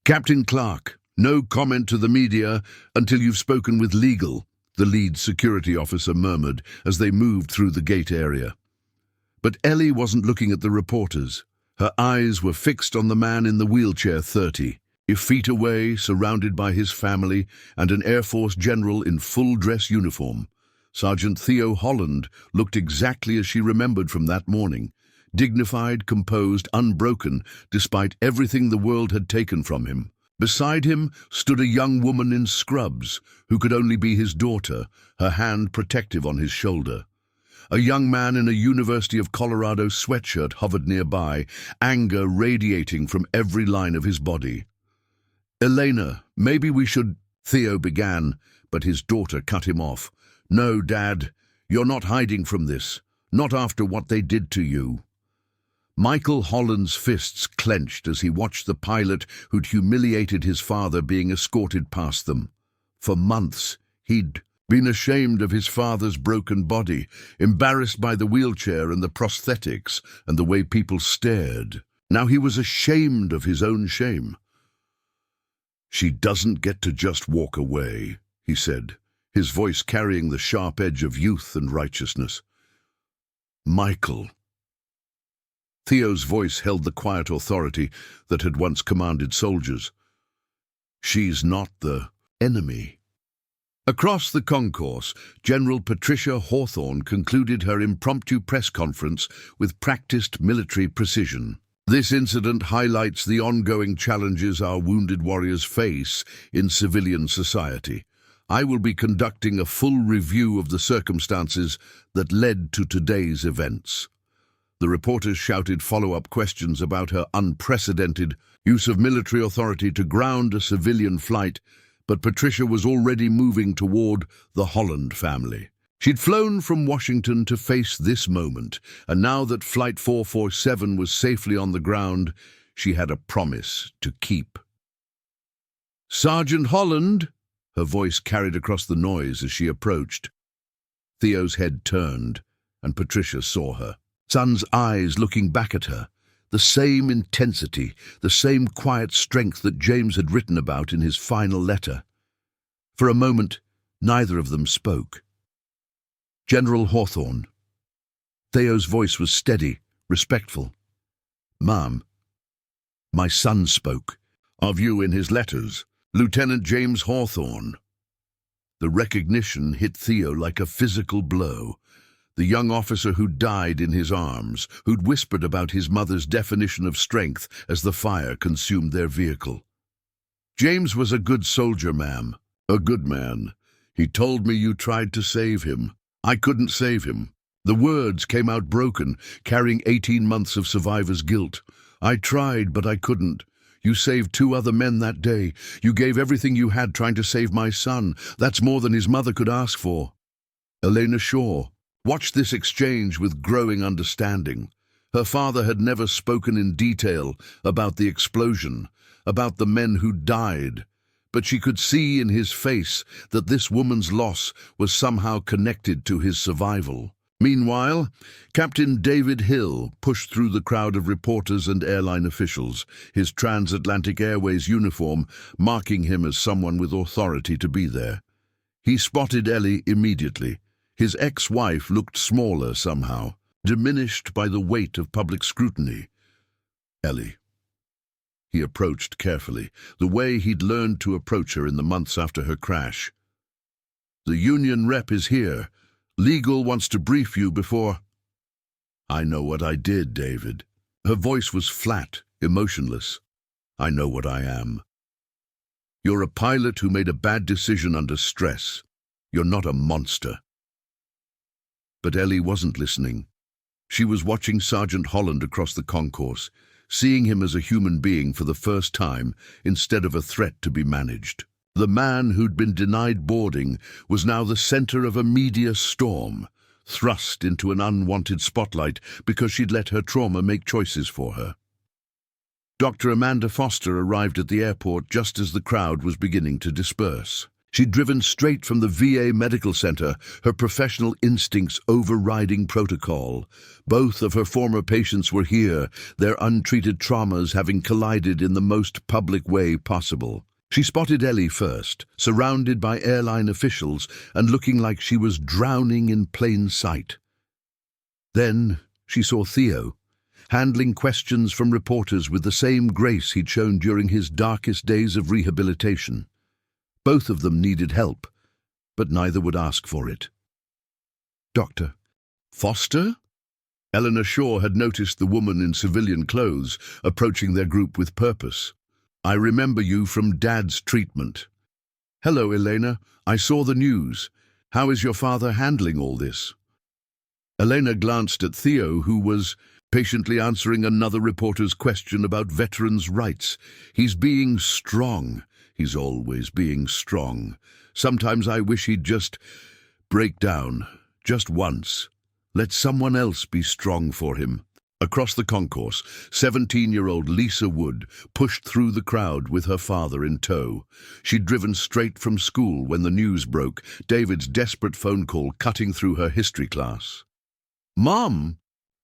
"Captain Clark, no comment to the media until you've spoken with legal," the lead security officer murmured as they moved through the gate area. But Ellie wasn't looking at the reporters. Her eyes were fixed on the man in the wheelchair 30, feet away, surrounded by his family and an Air Force general in full-dress uniform. Sergeant Theo Holland looked exactly as she remembered from that morning, dignified, composed, unbroken, despite everything the world had taken from him. Beside him stood a young woman in scrubs, who could only be his daughter, her hand protective on his shoulder. A young man in a University of Colorado sweatshirt hovered nearby, anger radiating from every line of his body. "Elena, maybe we should," Theo began, but his daughter cut him off. "No, Dad, you're not hiding from this, not after what they did to you." Michael Holland's fists clenched as he watched the pilot who'd humiliated his father being escorted past them. For months, he'd been ashamed of his father's broken body, embarrassed by the wheelchair and the prosthetics and the way people stared. Now he was ashamed of his own shame. "She doesn't get to just walk away," he said, his voice carrying the sharp edge of youth and righteousness. "Michael." Theo's voice held the quiet authority that had once commanded soldiers. "She's not the enemy." Across the concourse, General Patricia Hawthorne concluded her impromptu press conference with practiced military precision. "This incident highlights the ongoing challenges our wounded warriors face in civilian society. I will be conducting a full review of the circumstances that led to today's events." The reporters shouted follow-up questions about her unprecedented use of military authority to ground a civilian flight, but Patricia was already moving toward the Holland family. She'd flown from Washington to face this moment, and now that Flight 447 was safely on the ground, she had a promise to keep. "Sergeant Holland," her voice carried across the noise as she approached. Theo's head turned, and Patricia saw her. Son's eyes looking back at her, the same intensity, the same quiet strength that James had written about in his final letter. For a moment, neither of them spoke. "General Hawthorne." Theo's voice was steady, respectful. "Ma'am." "My son spoke of you in his letters, Lieutenant James Hawthorne." The recognition hit Theo like a physical blow. The young officer who'd died in his arms, who'd whispered about his mother's definition of strength as the fire consumed their vehicle. "James was a good soldier, ma'am. A good man. He told me you tried to save him. I couldn't save him." The words came out broken, carrying 18 months of survivor's guilt. "I tried, but I couldn't. You saved 2 other men that day. You gave everything you had trying to save my son. That's more than his mother could ask for." Elena Shaw watched this exchange with growing understanding. Her father had never spoken in detail about the explosion, about the men who died, but she could see in his face that this woman's loss was somehow connected to his survival. Meanwhile, Captain David Hill pushed through the crowd of reporters and airline officials, his Transatlantic Airways uniform marking him as someone with authority to be there. He spotted Ellie immediately. His ex-wife looked smaller somehow, diminished by the weight of public scrutiny. "Ellie." He approached carefully, the way he'd learned to approach her in the months after her crash. "The union rep is here. Legal wants to brief you before—" "I know what I did, David." Her voice was flat, emotionless. I know what I am. You're a pilot who made a bad decision under stress. You're not a monster. But Ellie wasn't listening. She was watching Sergeant Holland across the concourse, seeing him as a human being for the first time instead of a threat to be managed. The man who'd been denied boarding was now the center of a media storm, thrust into an unwanted spotlight because she'd let her trauma make choices for her. Dr. Amanda Foster arrived at the airport just as the crowd was beginning to disperse. She'd driven straight from the VA medical center, her professional instincts overriding protocol. Both of her former patients were here, their untreated traumas having collided in the most public way possible. She spotted Ellie first, surrounded by airline officials and looking like she was drowning in plain sight. Then she saw Theo, handling questions from reporters with the same grace he'd shown during his darkest days of rehabilitation. Both of them needed help, but neither would ask for it. Dr. Foster? Eleanor Shaw had noticed the woman in civilian clothes approaching their group with purpose. I remember you from Dad's treatment. Hello, Elena. I saw the news. How is your father handling all this? Elena glanced at Theo, who was patiently answering another reporter's question about veterans' rights. He's being strong. He's always being strong. Sometimes I wish he'd just break down, just once. Let someone else be strong for him. Across the concourse, 17-year-old Lisa Wood pushed through the crowd with her father in tow. She'd driven straight from school when the news broke, David's desperate phone call cutting through her history class. "Mom!"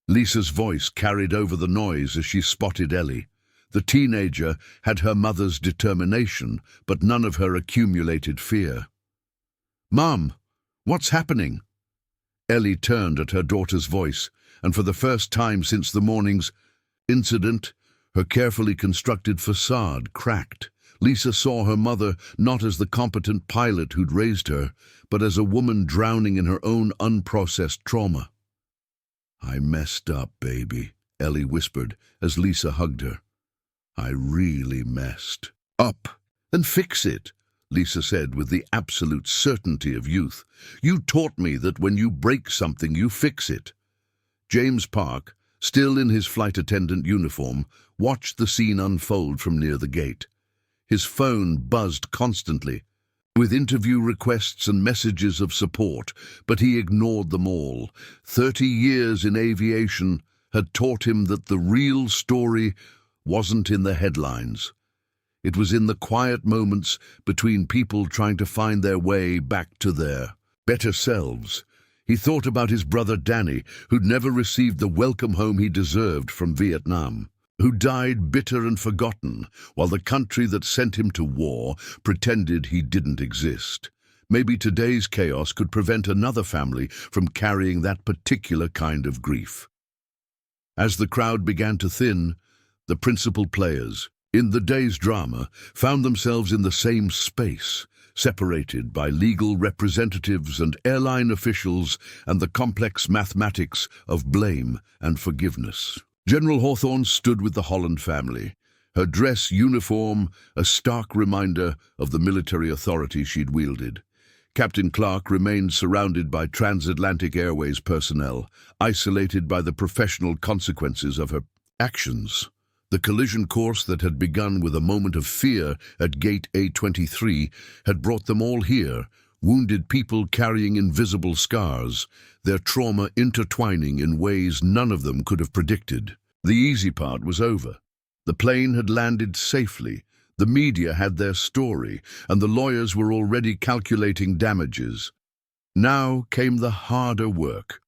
Lisa's voice carried over the noise as she spotted Ellie. The teenager had her mother's determination, but none of her accumulated fear. "Mom, what's happening?" Ellie turned at her daughter's voice, and for the first time since the morning's incident, her carefully constructed facade cracked. Lisa saw her mother not as the competent pilot who'd raised her, but as a woman drowning in her own unprocessed trauma. "I messed up, baby," Ellie whispered as Lisa hugged her. "I really messed up." "Then fix it," Lisa said with the absolute certainty of youth. "You taught me that when you break something, you fix it." James Park, still in his flight attendant uniform, watched the scene unfold from near the gate. His phone buzzed constantly, with interview requests and messages of support, but he ignored them all. 30 years in aviation had taught him that the real story wasn't in the headlines. It was in the quiet moments between people trying to find their way back to their better selves. He thought about his brother Danny, who'd never received the welcome home he deserved from Vietnam, who died bitter and forgotten, while the country that sent him to war pretended he didn't exist. Maybe today's chaos could prevent another family from carrying that particular kind of grief. As the crowd began to thin, the principal players in the day's drama found themselves in the same space, separated by legal representatives and airline officials and the complex mathematics of blame and forgiveness. General Hawthorne stood with the Holland family, her dress uniform a stark reminder of the military authority she'd wielded. Captain Clark remained surrounded by Transatlantic Airways personnel, isolated by the professional consequences of her actions. The collision course that had begun with a moment of fear at Gate A23 had brought them all here, wounded people carrying invisible scars, their trauma intertwining in ways none of them could have predicted. The easy part was over. The plane had landed safely, the media had their story, and the lawyers were already calculating damages. Now came the harder work,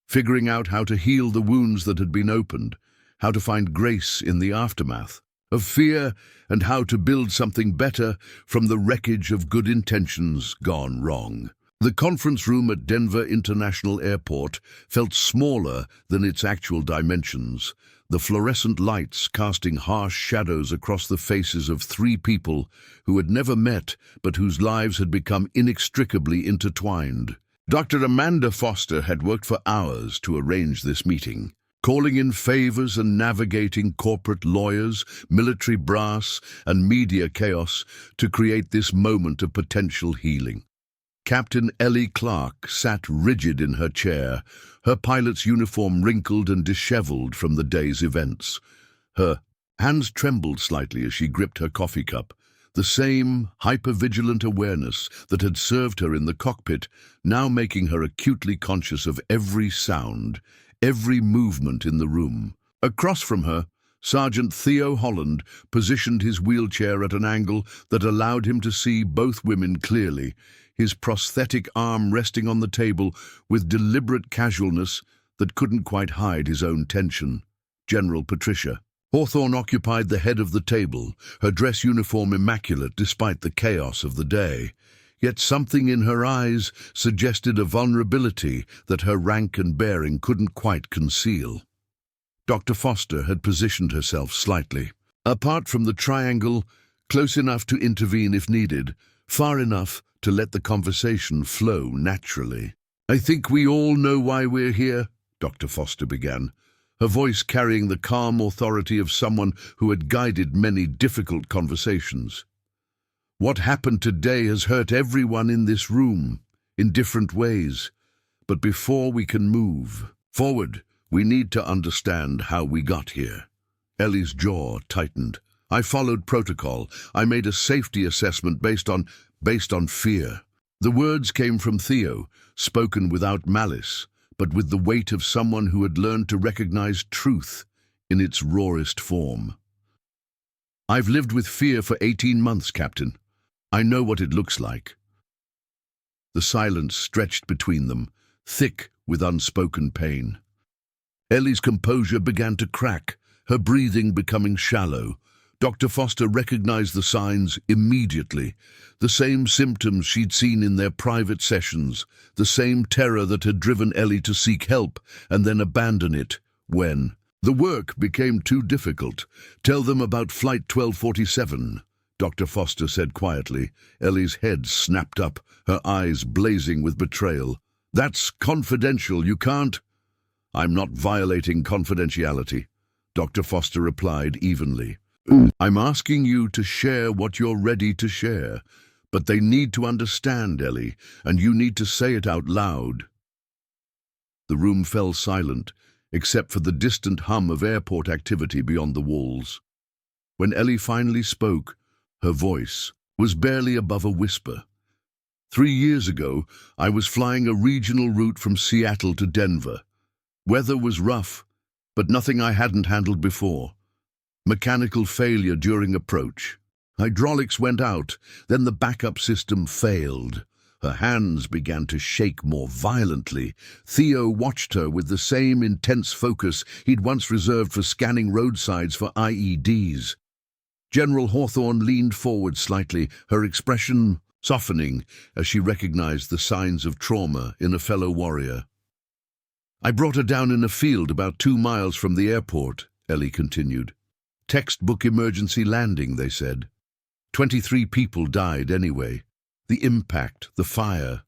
figuring out how to heal the wounds that had been opened, how to find grace in the aftermath of fear, and how to build something better from the wreckage of good intentions gone wrong. The conference room at Denver International Airport felt smaller than its actual dimensions, the fluorescent lights casting harsh shadows across the faces of 3 people who had never met but whose lives had become inextricably intertwined. Dr. Amanda Foster had worked for hours to arrange this meeting. calling in favors and navigating corporate lawyers, military brass, and media chaos to create this moment of potential healing. Captain Ellie Clark sat rigid in her chair, her pilot's uniform wrinkled and disheveled from the day's events. Her hands trembled slightly as she gripped her coffee cup, the same hypervigilant awareness that had served her in the cockpit, now making her acutely conscious of every sound, every movement in the room. Across from her, Sergeant Theo Holland positioned his wheelchair at an angle that allowed him to see both women clearly, his prosthetic arm resting on the table with deliberate casualness that couldn't quite hide his own tension. General Patricia Hawthorne occupied the head of the table, her dress uniform immaculate despite the chaos of the day. Yet something in her eyes suggested a vulnerability that her rank and bearing couldn't quite conceal. Dr. Foster had positioned herself slightly, apart from the triangle, close enough to intervene if needed, far enough to let the conversation flow naturally. "I think we all know why we're here," Dr. Foster began, her voice carrying the calm authority of someone who had guided many difficult conversations. "What happened today has hurt everyone in this room, in different ways. But before we can move forward, we need to understand how we got here." Ellie's jaw tightened. "I followed protocol. I made a safety assessment based on fear." The words came from Theo, spoken without malice, but with the weight of someone who had learned to recognize truth in its rawest form. "I've lived with fear for 18 months, Captain. I know what it looks like." The silence stretched between them, thick with unspoken pain. Ellie's composure began to crack, her breathing becoming shallow. Dr. Foster recognized the signs immediately, the same symptoms she'd seen in their private sessions, the same terror that had driven Ellie to seek help and then abandon it when the work became too difficult. "Tell them about Flight 1247, Dr. Foster said quietly. Ellie's head snapped up, her eyes blazing with betrayal. "That's confidential, you can't—" "I'm not violating confidentiality," Dr. Foster replied evenly. "I'm asking you to share what you're ready to share, but they need to understand, Ellie, and you need to say it out loud." The room fell silent, except for the distant hum of airport activity beyond the walls. When Ellie finally spoke, her voice was barely above a whisper. 3 years ago, I was flying a regional route from Seattle to Denver. Weather was rough, but nothing I hadn't handled before. Mechanical failure during approach. Hydraulics went out, then the backup system failed. Her hands began to shake more violently. Theo watched her with the same intense focus he'd once reserved for scanning roadsides for IEDs. General Hawthorne leaned forward slightly, her expression softening as she recognized the signs of trauma in a fellow warrior. "I brought her down in a field about 2 miles from the airport," Ellie continued. "Textbook emergency landing, they said. 23 people died anyway. The impact, the fire.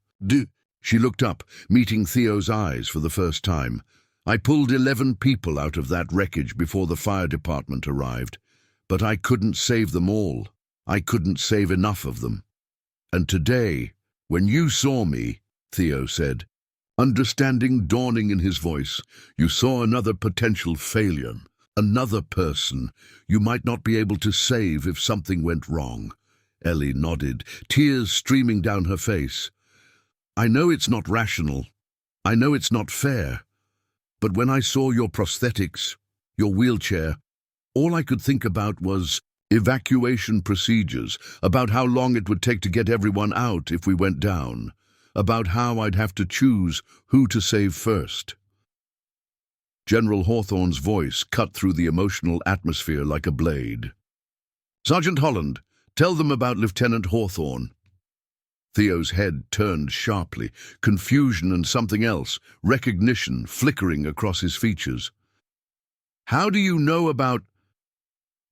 She looked up, meeting Theo's eyes for the first time. "I pulled 11 people out of that wreckage before the fire department arrived. But I couldn't save them all. I couldn't save enough of them. And today, when you saw me," Theo said, understanding dawning in his voice, "you saw another potential failure. Another person you might not be able to save if something went wrong." Ellie nodded, tears streaming down her face. "I know it's not rational. I know it's not fair. But when I saw your prosthetics, your wheelchair, all I could think about was evacuation procedures, about how long it would take to get everyone out if we went down, about how I'd have to choose who to save first." General Hawthorne's voice cut through the emotional atmosphere like a blade. "Sergeant Holland, tell them about Lieutenant Hawthorne." Theo's head turned sharply, confusion and something else, recognition flickering across his features. "How do you know about—"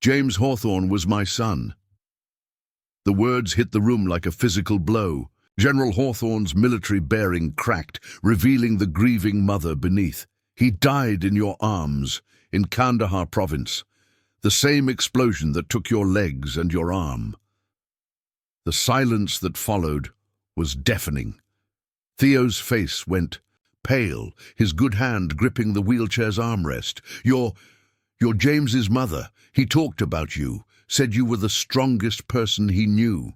"James Hawthorne was my son." The words hit the room like a physical blow. General Hawthorne's military bearing cracked, revealing the grieving mother beneath. He died in your arms, in Kandahar province, the same explosion that took your legs and your arm. The silence that followed was deafening. Theo's face went pale, his good hand gripping the wheelchair's armrest. You're James's mother. He talked about you, said you were the strongest person he knew.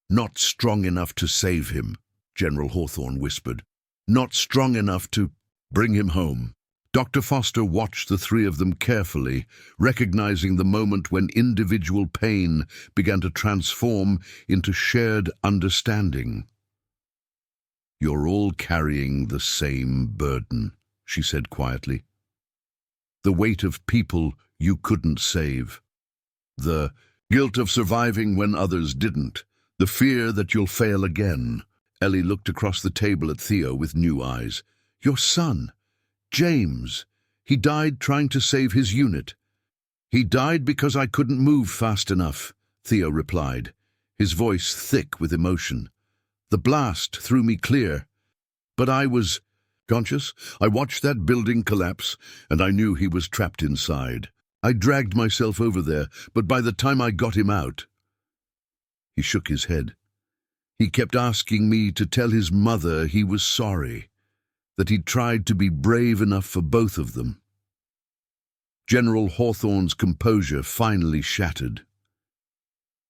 Not strong enough to save him, General Hawthorne whispered. Not strong enough to bring him home. Dr. Foster watched the three of them carefully, recognizing the moment when individual pain began to transform into shared understanding. You're all carrying the same burden, she said quietly. The weight of people you couldn't save. The guilt of surviving when others didn't. The fear that you'll fail again. Ellie looked across the table at Theo with new eyes. Your son, James. He died trying to save his unit. He died because I couldn't move fast enough, Theo replied, his voice thick with emotion. The blast threw me clear, but I was conscious. I watched that building collapse, and I knew he was trapped inside. I dragged myself over there, but by the time I got him out... He shook his head. He kept asking me to tell his mother he was sorry, that he'd tried to be brave enough for both of them. General Hawthorne's composure finally shattered.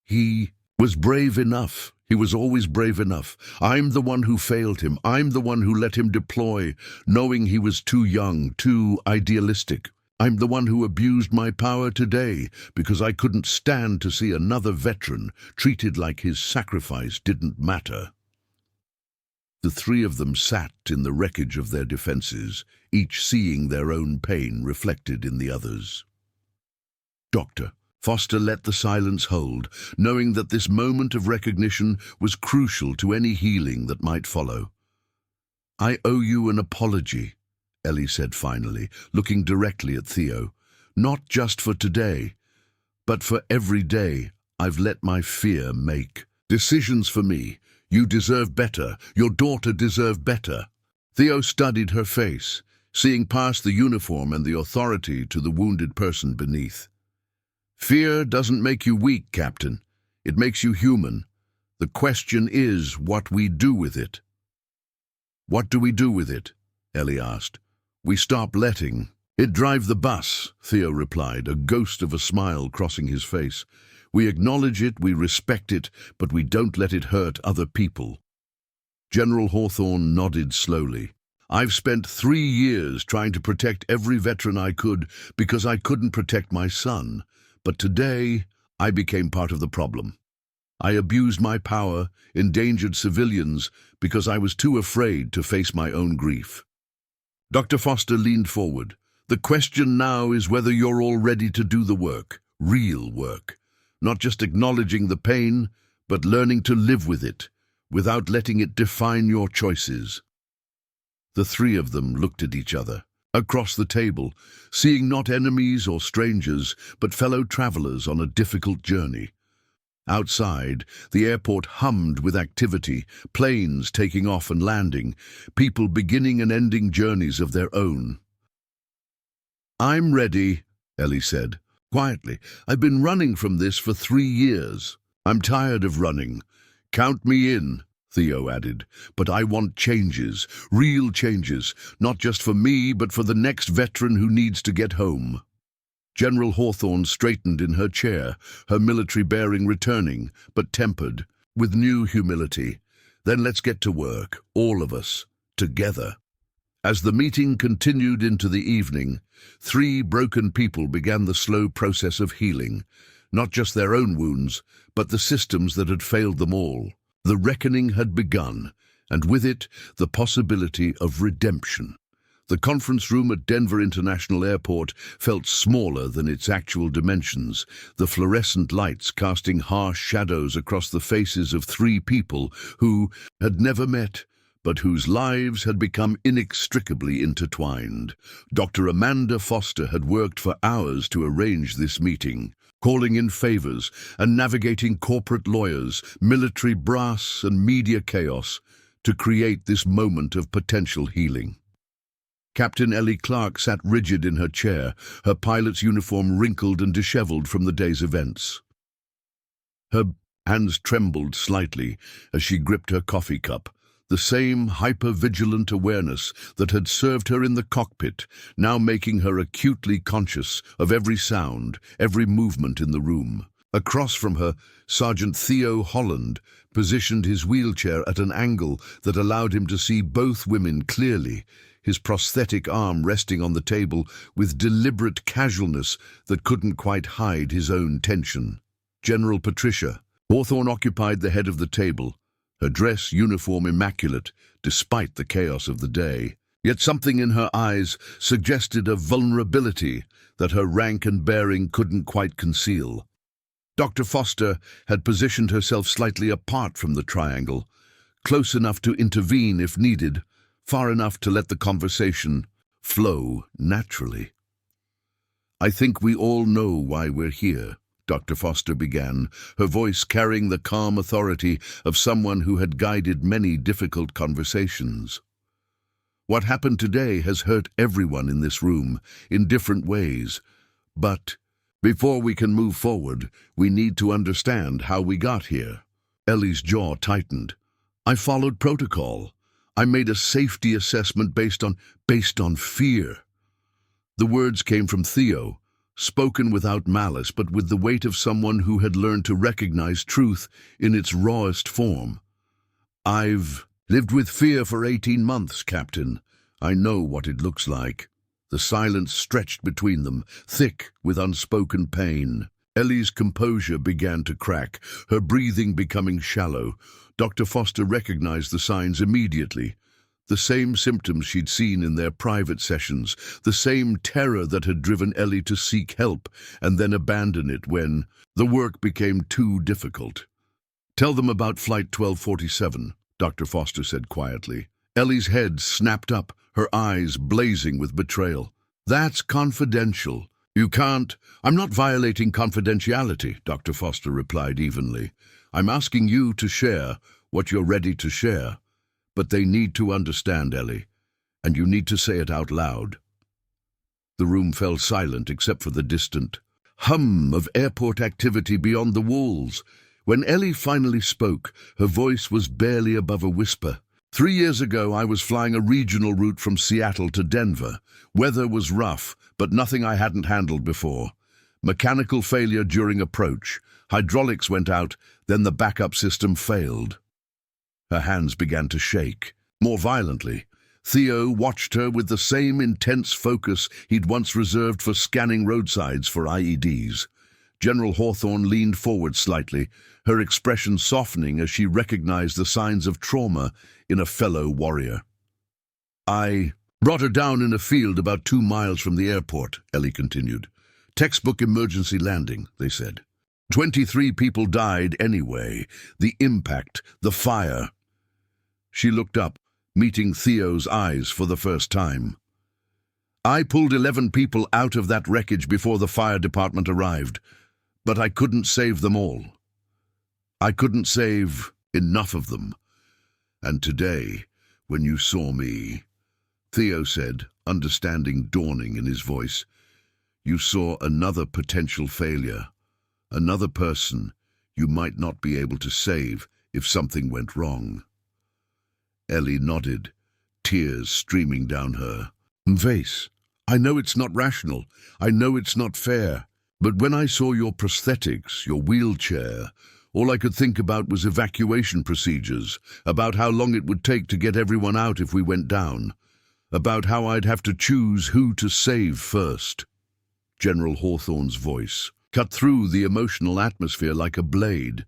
He was brave enough. He was always brave enough. I'm the one who failed him. I'm the one who let him deploy, knowing he was too young, too idealistic. I'm the one who abused my power today because I couldn't stand to see another veteran treated like his sacrifice didn't matter. The three of them sat in the wreckage of their defenses, each seeing their own pain reflected in the others. Dr. Foster let the silence hold, knowing that this moment of recognition was crucial to any healing that might follow. I owe you an apology, Ellie said finally, looking directly at Theo. Not just for today, but for every day I've let my fear make decisions for me. You deserve better. Your daughter deserved better. Theo studied her face, seeing past the uniform and the authority to the wounded person beneath. Fear doesn't make you weak, Captain. It makes you human. The question is what we do with it. What do we do with it? Ellie asked. We stop letting it drive the bus, Theo replied, a ghost of a smile crossing his face. We acknowledge it, we respect it, but we don't let it hurt other people. General Hawthorne nodded slowly. I've spent 3 years trying to protect every veteran I could because I couldn't protect my son. But today, I became part of the problem. I abused my power, endangered civilians, because I was too afraid to face my own grief. Dr. Foster leaned forward. The question now is whether you're all ready to do the work, real work. Not just acknowledging the pain, but learning to live with it, without letting it define your choices. The three of them looked at each other, across the table, seeing not enemies or strangers, but fellow travelers on a difficult journey. Outside, the airport hummed with activity, planes taking off and landing, people beginning and ending journeys of their own. I'm ready, Ellie said, quietly. I've been running from this for 3 years. I'm tired of running. Count me in, Theo added, but I want changes, real changes, not just for me, but for the next veteran who needs to get home. General Hawthorne straightened in her chair, her military bearing returning, but tempered, with new humility. Then let's get to work, all of us, together. As the meeting continued into the evening, 3 broken people began the slow process of healing, not just their own wounds, but the systems that had failed them all. The reckoning had begun, and with it, the possibility of redemption. The conference room at Denver International Airport felt smaller than its actual dimensions, the fluorescent lights casting harsh shadows across the faces of 3 people who had never met, but whose lives had become inextricably intertwined. Dr. Amanda Foster had worked for hours to arrange this meeting, calling in favors and navigating corporate lawyers, military brass and media chaos to create this moment of potential healing. Captain Ellie Clark sat rigid in her chair, her pilot's uniform wrinkled and disheveled from the day's events. Her hands trembled slightly as she gripped her coffee cup. The same hyper-vigilant awareness that had served her in the cockpit, now making her acutely conscious of every sound, every movement in the room. Across from her, Sergeant Theo Holland positioned his wheelchair at an angle that allowed him to see both women clearly, his prosthetic arm resting on the table with deliberate casualness that couldn't quite hide his own tension. General Patricia Hawthorne occupied the head of the table, her dress uniform immaculate despite the chaos of the day. Yet something in her eyes suggested a vulnerability that her rank and bearing couldn't quite conceal. Dr. Foster had positioned herself slightly apart from the triangle, close enough to intervene if needed, far enough to let the conversation flow naturally. "I think we all know why we're here," Dr. Foster began, her voice carrying the calm authority of someone who had guided many difficult conversations. "What happened today has hurt everyone in this room, in different ways. But before we can move forward, we need to understand how we got here." Ellie's jaw tightened. "I followed protocol. I made a safety assessment based on fear." The words came from Theo, spoken without malice, but with the weight of someone who had learned to recognize truth in its rawest form. "I've lived with fear for 18 months, Captain. I know what it looks like." The silence stretched between them, thick with unspoken pain. Ellie's composure began to crack, her breathing becoming shallow. Dr. Foster recognized the signs immediately. The same symptoms she'd seen in their private sessions, the same terror that had driven Ellie to seek help and then abandon it when the work became too difficult. "Tell them about Flight 1247, Dr. Foster said quietly. Ellie's head snapped up, her eyes blazing with betrayal. "That's confidential. You can't—" "I'm not violating confidentiality," Dr. Foster replied evenly. "I'm asking you to share what you're ready to share. But they need to understand, Ellie, and you need to say it out loud." The room fell silent except for the distant hum of airport activity beyond the walls. When Ellie finally spoke, her voice was barely above a whisper. 3 years ago, I was flying a regional route from Seattle to Denver. Weather was rough, but nothing I hadn't handled before. Mechanical failure during approach. Hydraulics went out, then the backup system failed. Her hands began to shake, more violently. Theo watched her with the same intense focus he'd once reserved for scanning roadsides for IEDs. General Hawthorne leaned forward slightly, her expression softening as she recognized the signs of trauma in a fellow warrior. "I brought her down in a field about 2 miles from the airport," Ellie continued. "Textbook emergency landing," they said. 23 people died anyway. The impact, the fire. She looked up, meeting Theo's eyes for the first time. "I pulled 11 people out of that wreckage before the fire department arrived, but I couldn't save them all. I couldn't save enough of them. And today, when you saw me," Theo said, understanding dawning in his voice, "you saw another potential failure, another person you might not be able to save if something went wrong." Ellie nodded, tears streaming down her face. "I know it's not rational. I know it's not fair. But when I saw your prosthetics, your wheelchair, all I could think about was evacuation procedures, about how long it would take to get everyone out if we went down, about how I'd have to choose who to save first." General Hawthorne's voice cut through the emotional atmosphere like a blade.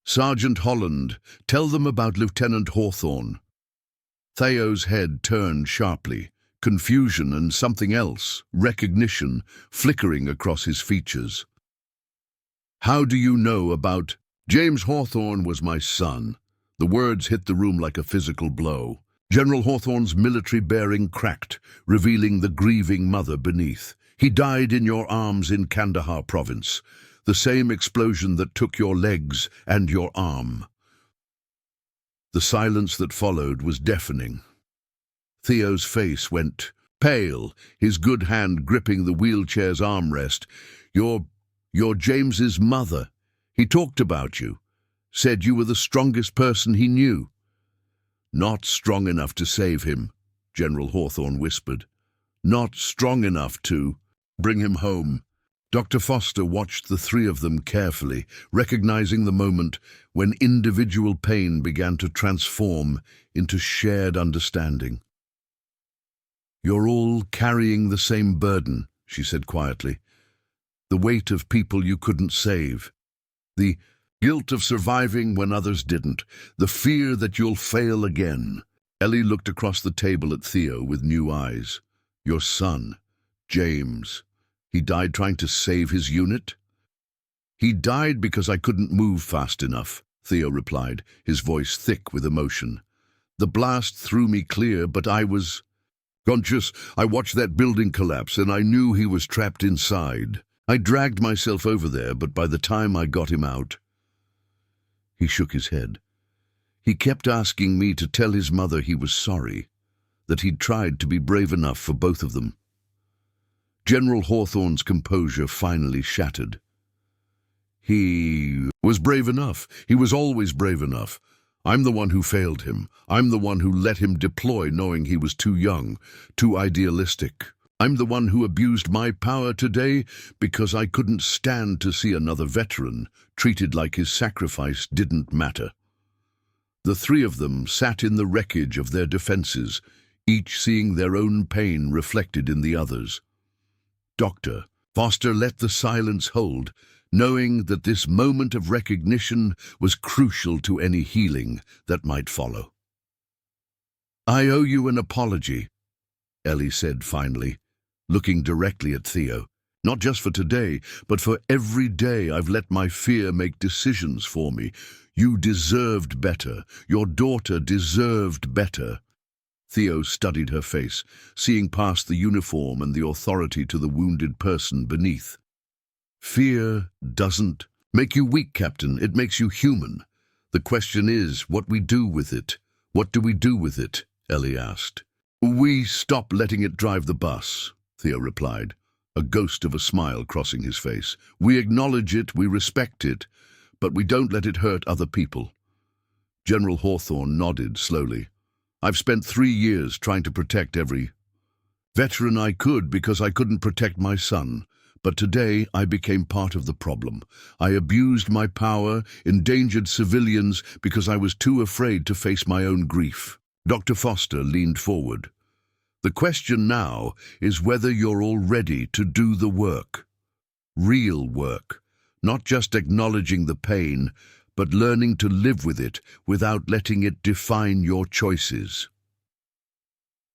"Sergeant Holland, tell them about Lieutenant Hawthorne." Theo's head turned sharply, confusion and something else, recognition, flickering across his features. "How do you know about—" "James Hawthorne was my son." The words hit the room like a physical blow. General Hawthorne's military bearing cracked, revealing the grieving mother beneath. "He died in your arms in Kandahar province. The same explosion that took your legs and your arm." The silence that followed was deafening. Theo's face went pale, his good hand gripping the wheelchair's armrest. You're James's mother. He talked about you, said you were the strongest person he knew." "Not strong enough to save him," General Hawthorne whispered. "Not strong enough to bring him home." Dr. Foster watched the three of them carefully, recognizing the moment when individual pain began to transform into shared understanding. "You're all carrying the same burden," she said quietly. "The weight of people you couldn't save. The guilt of surviving when others didn't. The fear that you'll fail again." Ellie looked across the table at Theo with new eyes. "Your son, James. He died trying to save his unit?" "He died because I couldn't move fast enough," Theo replied, his voice thick with emotion. "The blast threw me clear, but I was conscious. I watched that building collapse, and I knew he was trapped inside. I dragged myself over there, but by the time I got him out..." He shook his head. "He kept asking me to tell his mother he was sorry, that he'd tried to be brave enough for both of them." General Hawthorne's composure finally shattered. "He was brave enough. He was always brave enough. I'm the one who failed him. I'm the one who let him deploy knowing he was too young, too idealistic. I'm the one who abused my power today because I couldn't stand to see another veteran treated like his sacrifice didn't matter." The three of them sat in the wreckage of their defenses, each seeing their own pain reflected in the others. Dr. Foster let the silence hold, knowing that this moment of recognition was crucial to any healing that might follow. "I owe you an apology," Ellie said finally, looking directly at Theo. "Not just for today, but for every day I've let my fear make decisions for me. You deserved better. Your daughter deserved better." Theo studied her face, seeing past the uniform and the authority to the wounded person beneath. "Fear doesn't make you weak, Captain. It makes you human. The question is what we do with it. What do we do with it?" Ellie asked. "We stop letting it drive the bus," Theo replied, a ghost of a smile crossing his face. "We acknowledge it, we respect it, but we don't let it hurt other people." General Hawthorne nodded slowly. "I've spent 3 years trying to protect every veteran I could because I couldn't protect my son. But today I became part of the problem. I abused my power, endangered civilians because I was too afraid to face my own grief." Dr. Foster leaned forward. "The question now is whether you're all ready to do the work. Real work. Not just acknowledging the pain, but learning to live with it without letting it define your choices."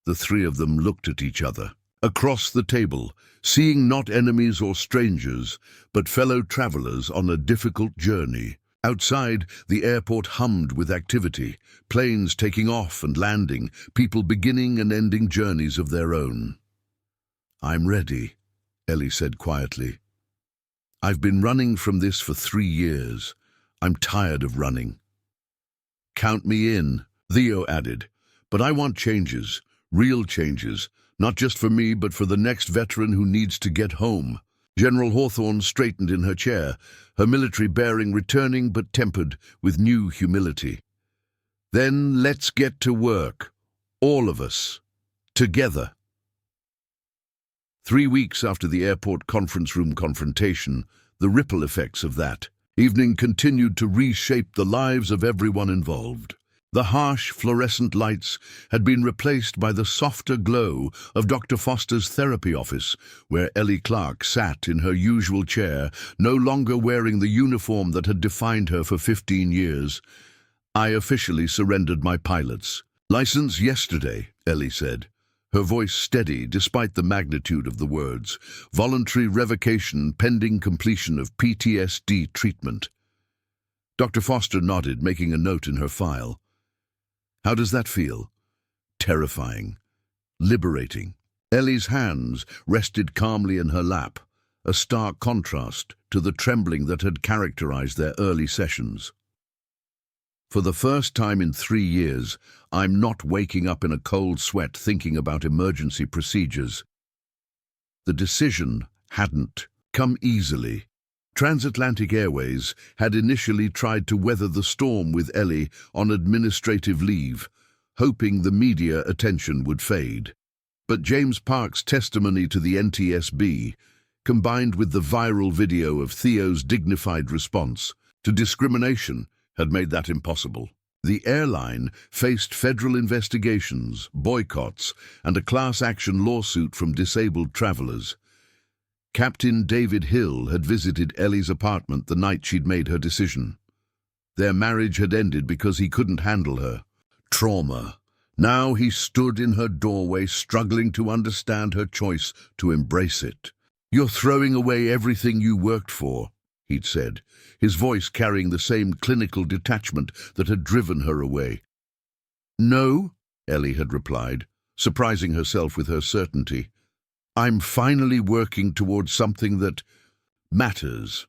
The three of them looked at each other, across the table, seeing not enemies or strangers, but fellow travelers on a difficult journey. Outside, the airport hummed with activity, planes taking off and landing, people beginning and ending journeys of their own. "I'm ready," Ellie said quietly. "I've been running from this for 3 years. I'm tired of running." "Count me in," Theo added. "But I want changes, real changes, not just for me, but for the next veteran who needs to get home." General Hawthorne straightened in her chair, her military bearing returning but tempered with new humility. "Then let's get to work. All of us. Together." 3 weeks after the airport conference room confrontation, the ripple effects of that evening continued to reshape the lives of everyone involved. The harsh fluorescent lights had been replaced by the softer glow of Dr. Foster's therapy office, where Ellie Clark sat in her usual chair, no longer wearing the uniform that had defined her for 15 years. "I officially surrendered my pilot's license yesterday," Ellie said, her voice steady despite the magnitude of the words. "Voluntary revocation pending completion of PTSD treatment." Dr. Foster nodded, making a note in her file. "How does that feel?" "Terrifying. Liberating." Ellie's hands rested calmly in her lap, a stark contrast to the trembling that had characterized their early sessions. For the first time in 3 years, I'm not waking up in a cold sweat thinking about emergency procedures. The decision hadn't come easily. Transatlantic Airways had initially tried to weather the storm with Ellie on administrative leave, hoping the media attention would fade. But James Park's testimony to the NTSB, combined with the viral video of Theo's dignified response to discrimination, had made that impossible. The airline faced federal investigations, boycotts, and a class action lawsuit from disabled travelers. Captain David Hill had visited Ellie's apartment the night she'd made her decision. Their marriage had ended because he couldn't handle her. Trauma. Now he stood in her doorway, struggling to understand her choice to embrace it. "You're throwing away everything you worked for," he'd said, his voice carrying the same clinical detachment that had driven her away. "No," Ellie had replied, surprising herself with her certainty. "I'm finally working towards something that matters."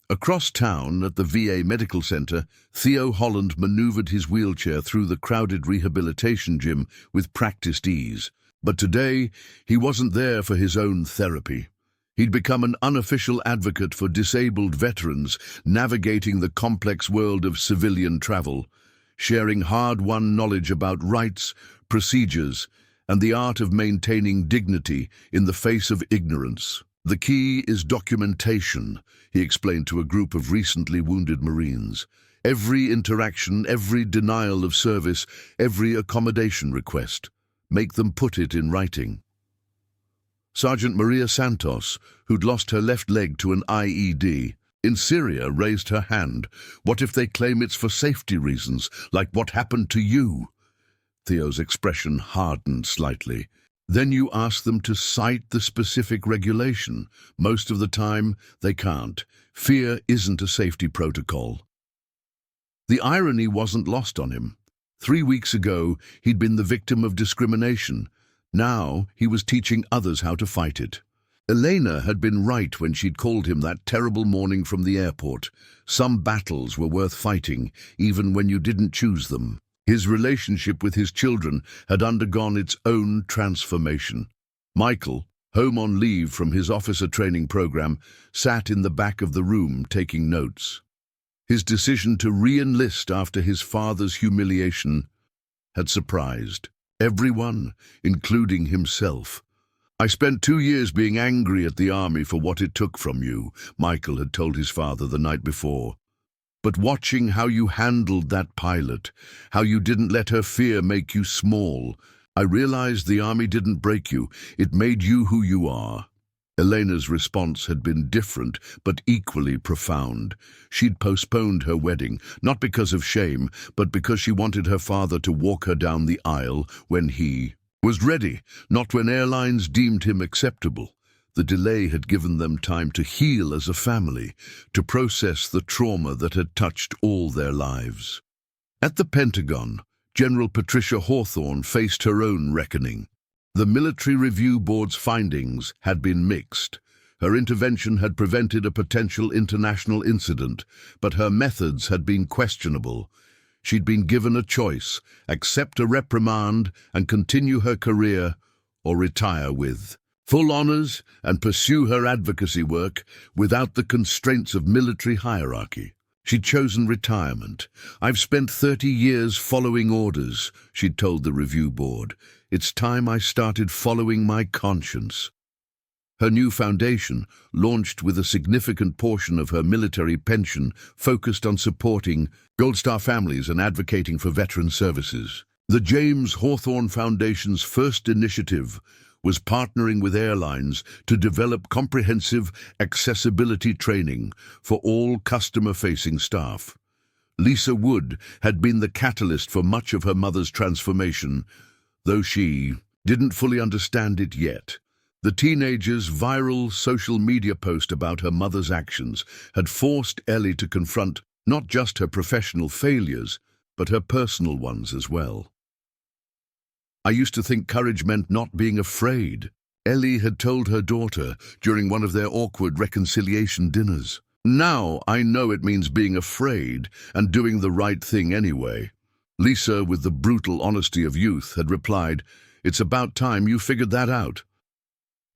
Across town at the VA Medical Center, Theo Holland maneuvered his wheelchair through the crowded rehabilitation gym with practiced ease. But today, he wasn't there for his own therapy. He'd become an unofficial advocate for disabled veterans navigating the complex world of civilian travel, sharing hard-won knowledge about rights, procedures, and the art of maintaining dignity in the face of ignorance. "The key is documentation," he explained to a group of recently wounded Marines. "Every interaction, every denial of service, every accommodation request. Make them put it in writing." Sergeant Maria Santos, who'd lost her left leg to an IED in Syria, raised her hand. "What if they claim it's for safety reasons, like what happened to you?" Theo's expression hardened slightly. "Then you ask them to cite the specific regulation. Most of the time, they can't. Fear isn't a safety protocol." The irony wasn't lost on him. 3 weeks ago, he'd been the victim of discrimination. Now, he was teaching others how to fight it. Elena had been right when she'd called him that terrible morning from the airport. Some battles were worth fighting, even when you didn't choose them. His relationship with his children had undergone its own transformation. Michael, home on leave from his officer training program, sat in the back of the room taking notes. His decision to re-enlist after his father's humiliation had surprised everyone, including himself. "I spent 2 years being angry at the army for what it took from you," Michael had told his father the night before. "But watching how you handled that pilot, how you didn't let her fear make you small, I realized the army didn't break you, it made you who you are." Elena's response had been different, but equally profound. She'd postponed her wedding, not because of shame, but because she wanted her father to walk her down the aisle when he was ready, not when airlines deemed him acceptable. The delay had given them time to heal as a family, to process the trauma that had touched all their lives. At the Pentagon, General Patricia Hawthorne faced her own reckoning. The Military Review Board's findings had been mixed. Her intervention had prevented a potential international incident, but her methods had been questionable. She'd been given a choice: accept a reprimand and continue her career, or retire with full honors and pursue her advocacy work without the constraints of military hierarchy. She'd chosen retirement. "I've spent 30 years following orders," she'd told the review board. "It's time I started following my conscience." Her new foundation, launched with a significant portion of her military pension, focused on supporting Gold Star families and advocating for veteran services. The James Hawthorne Foundation's first initiative was partnering with airlines to develop comprehensive accessibility training for all customer-facing staff. Lisa Wood had been the catalyst for much of her mother's transformation, though she didn't fully understand it yet. The teenager's viral social media post about her mother's actions had forced Ellie to confront not just her professional failures, but her personal ones as well. "I used to think courage meant not being afraid," Ellie had told her daughter during one of their awkward reconciliation dinners. Now I know it means being afraid and doing the right thing anyway. Lisa, with the brutal honesty of youth, had replied, "It's about time you figured that out."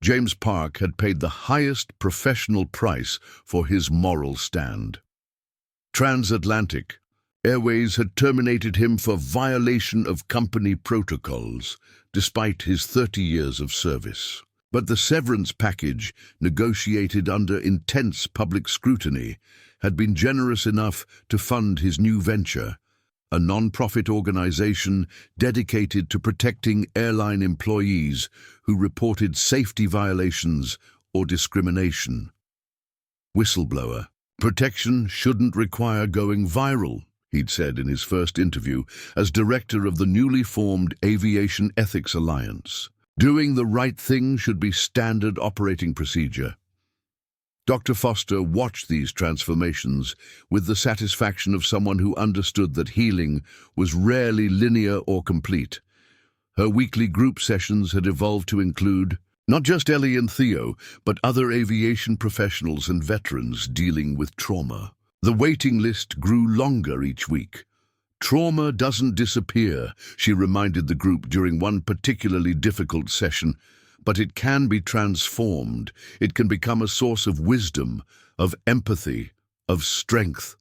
James Park had paid the highest professional price for his moral stand. Transatlantic Airways had terminated him for violation of company protocols, despite his 30 years of service. But the severance package, negotiated under intense public scrutiny, had been generous enough to fund his new venture, a non-profit organization dedicated to protecting airline employees who reported safety violations or discrimination. Whistleblower. Protection shouldn't require going viral, he'd said in his first interview as director of the newly formed Aviation Ethics Alliance. Doing the right thing should be standard operating procedure. Dr. Foster watched these transformations with the satisfaction of someone who understood that healing was rarely linear or complete. Her weekly group sessions had evolved to include not just Ellie and Theo, but other aviation professionals and veterans dealing with trauma. The waiting list grew longer each week. Trauma doesn't disappear, she reminded the group during one particularly difficult session, but it can be transformed. It can become a source of wisdom, of empathy, of strength.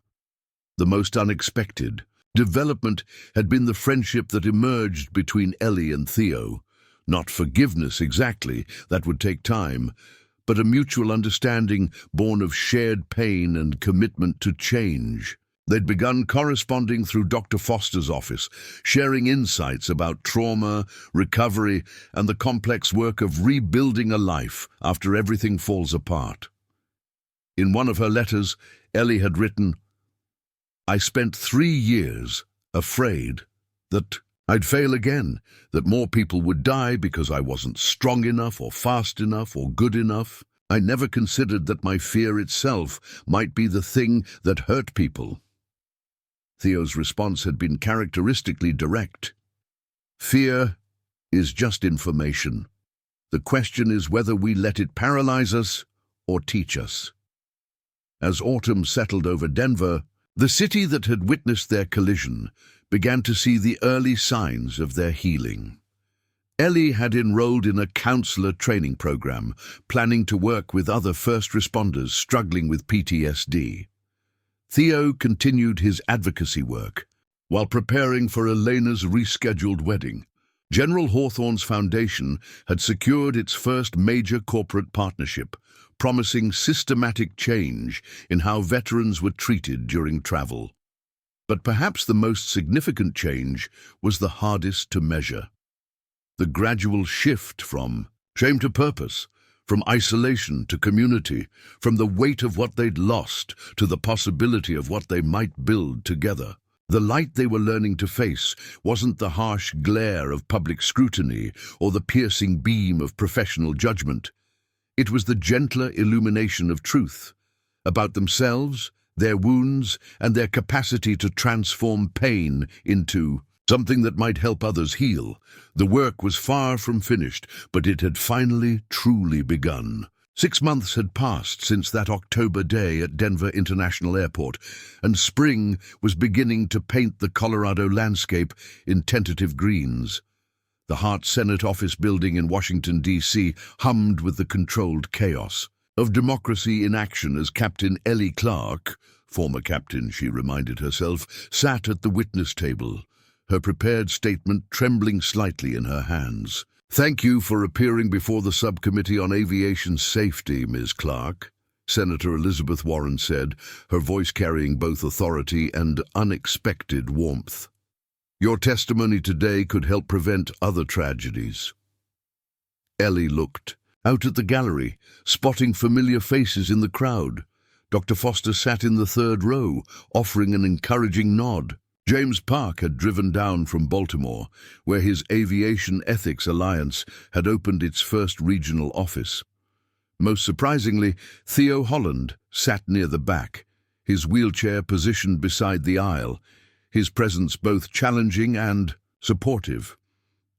The most unexpected development had been the friendship that emerged between Ellie and Theo. Not forgiveness exactly, that would take time, but a mutual understanding born of shared pain and commitment to change. They'd begun corresponding through Dr. Foster's office, sharing insights about trauma, recovery, and the complex work of rebuilding a life after everything falls apart. In one of her letters, Ellie had written, "I spent 3 years afraid that I'd fail again, that more people would die because I wasn't strong enough or fast enough or good enough. I never considered that my fear itself might be the thing that hurt people." Theo's response had been characteristically direct. "Fear is just information. The question is whether we let it paralyze us or teach us." As autumn settled over Denver, the city that had witnessed their collision began to see the early signs of their healing. Ellie had enrolled in a counselor training program, planning to work with other first responders struggling with PTSD. Theo continued his advocacy work while preparing for Elena's rescheduled wedding. General Hawthorne's foundation had secured its first major corporate partnership, promising systematic change in how veterans were treated during travel. But perhaps the most significant change was the hardest to measure. The gradual shift from shame to purpose, from isolation to community, from the weight of what they'd lost to the possibility of what they might build together. The light they were learning to face wasn't the harsh glare of public scrutiny or the piercing beam of professional judgment. It was the gentler illumination of truth about themselves, their wounds, and their capacity to transform pain into something that might help others heal. The work was far from finished, but it had finally, truly begun. 6 months had passed since that October day at Denver International Airport, and spring was beginning to paint the Colorado landscape in tentative greens. The Hart Senate office building in Washington, D.C. hummed with the controlled chaos of democracy in action as Captain Ellie Clark, former captain she reminded herself, sat at the witness table, her prepared statement trembling slightly in her hands. "Thank you for appearing before the Subcommittee on Aviation Safety, Ms. Clark," Senator Elizabeth Warren said, her voice carrying both authority and unexpected warmth. "Your testimony today could help prevent other tragedies." Ellie looked out at the gallery, spotting familiar faces in the crowd. Dr. Foster sat in the third row, offering an encouraging nod. James Park had driven down from Baltimore, where his Aviation Ethics Alliance had opened its first regional office. Most surprisingly, Theo Holland sat near the back, his wheelchair positioned beside the aisle, his presence both challenging and supportive.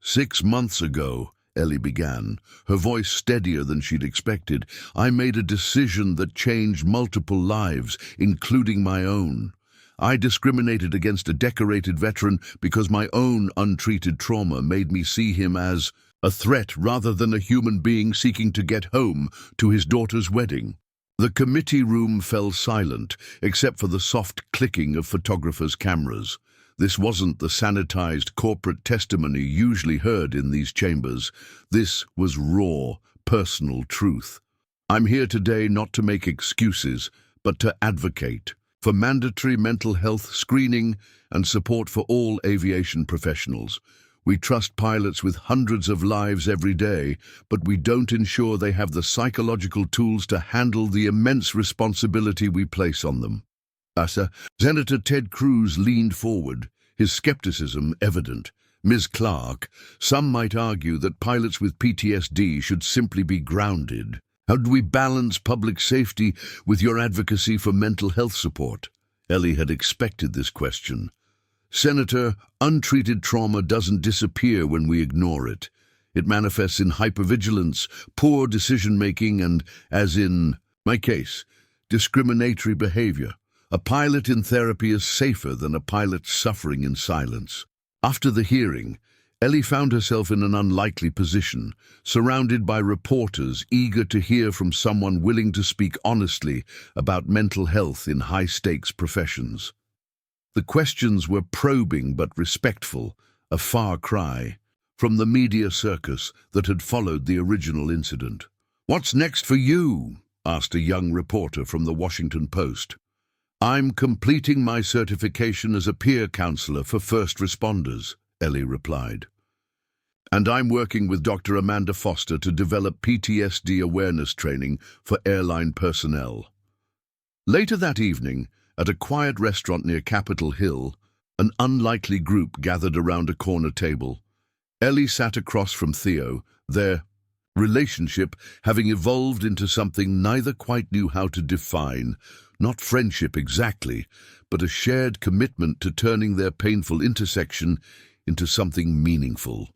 6 months ago, Ellie began, her voice steadier than she'd expected. "I made a decision that changed multiple lives, including my own. I discriminated against a decorated veteran because my own untreated trauma made me see him as a threat rather than a human being seeking to get home to his daughter's wedding." The committee room fell silent, except for the soft clicking of photographers' cameras. This wasn't the sanitized corporate testimony usually heard in these chambers. This was raw, personal truth. "I'm here today not to make excuses, but to advocate for mandatory mental health screening and support for all aviation professionals. We trust pilots with hundreds of lives every day, but we don't ensure they have the psychological tools to handle the immense responsibility we place on them." Senator Ted Cruz leaned forward, his skepticism evident. "Ms. Clark, some might argue that pilots with PTSD should simply be grounded. How do we balance public safety with your advocacy for mental health support?" Ellie had expected this question. "Senator, untreated trauma doesn't disappear when we ignore it. It manifests in hypervigilance, poor decision-making, and, as in my case, discriminatory behavior. A pilot in therapy is safer than a pilot suffering in silence." After the hearing, Ellie found herself in an unlikely position, surrounded by reporters eager to hear from someone willing to speak honestly about mental health in high-stakes professions. The questions were probing but respectful, a far cry from the media circus that had followed the original incident. "What's next for you?" asked a young reporter from the Washington Post. "I'm completing my certification as a peer counselor for first responders," Ellie replied. "And I'm working with Dr. Amanda Foster to develop PTSD awareness training for airline personnel." Later that evening, at a quiet restaurant near Capitol Hill, an unlikely group gathered around a corner table. Ellie sat across from Theo, their relationship having evolved into something neither quite knew how to define. Not friendship exactly, but a shared commitment to turning their painful intersection into something meaningful.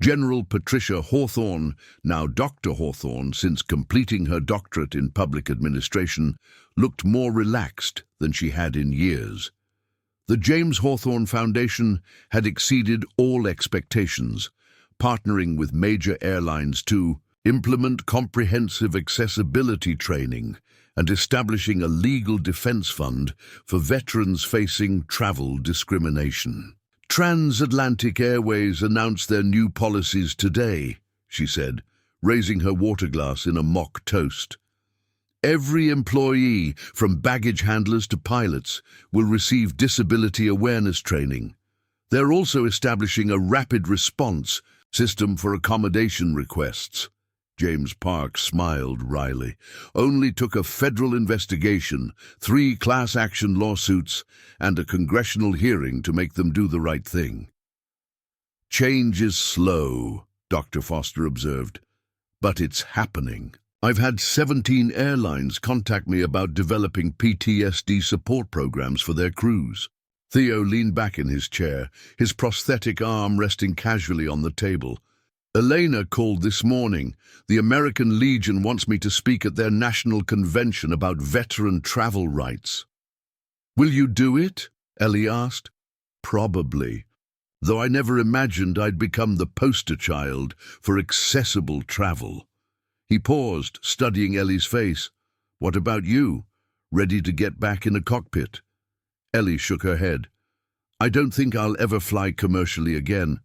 General Patricia Hawthorne, now Dr. Hawthorne since completing her doctorate in public administration, looked more relaxed than she had in years. The James Hawthorne Foundation had exceeded all expectations, partnering with major airlines to implement comprehensive accessibility training and establishing a legal defense fund for veterans facing travel discrimination. "Transatlantic Airways announced their new policies today," she said, raising her water glass in a mock toast. "Every employee, from baggage handlers to pilots, will receive disability awareness training. They're also establishing a rapid response system for accommodation requests." James Park smiled wryly. "Only took a federal investigation, 3 class action lawsuits, and a congressional hearing to make them do the right thing." "Change is slow," Dr. Foster observed, "but it's happening. I've had 17 airlines contact me about developing PTSD support programs for their crews." Theo leaned back in his chair, his prosthetic arm resting casually on the table. "Elena called this morning. The American Legion wants me to speak at their national convention about veteran travel rights." "Will you do it?" Ellie asked. "Probably, though I never imagined I'd become the poster child for accessible travel." He paused, studying Ellie's face. "What about you? Ready to get back in a cockpit?" Ellie shook her head. "I don't think I'll ever fly commercially again,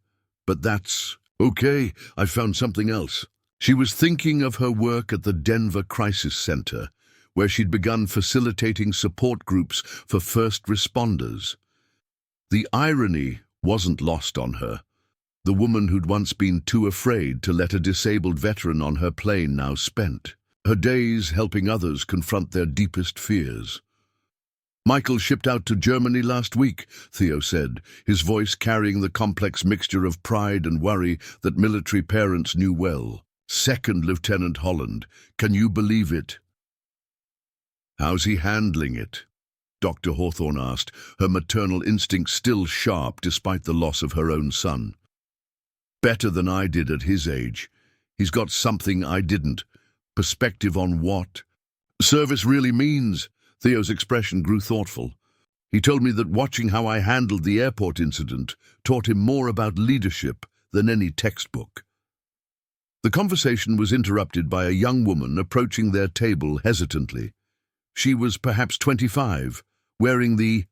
but that's okay, I found something else." She was thinking of her work at the Denver Crisis Center, where she'd begun facilitating support groups for first responders. The irony wasn't lost on her. The woman who'd once been too afraid to let a disabled veteran on her plane now spent her days helping others confront their deepest fears. "Michael shipped out to Germany last week," Theo said, his voice carrying the complex mixture of pride and worry that military parents knew well. "Second Lieutenant Holland, can you believe it?" "How's he handling it?" Dr. Hawthorne asked, her maternal instinct still sharp despite the loss of her own son. "Better than I did at his age. He's got something I didn't. Perspective on what service really means. Theo's expression grew thoughtful. He told me that watching how I handled the airport incident taught him more about leadership than any textbook. The conversation was interrupted by a young woman approaching their table hesitantly. She was perhaps 25, wearing the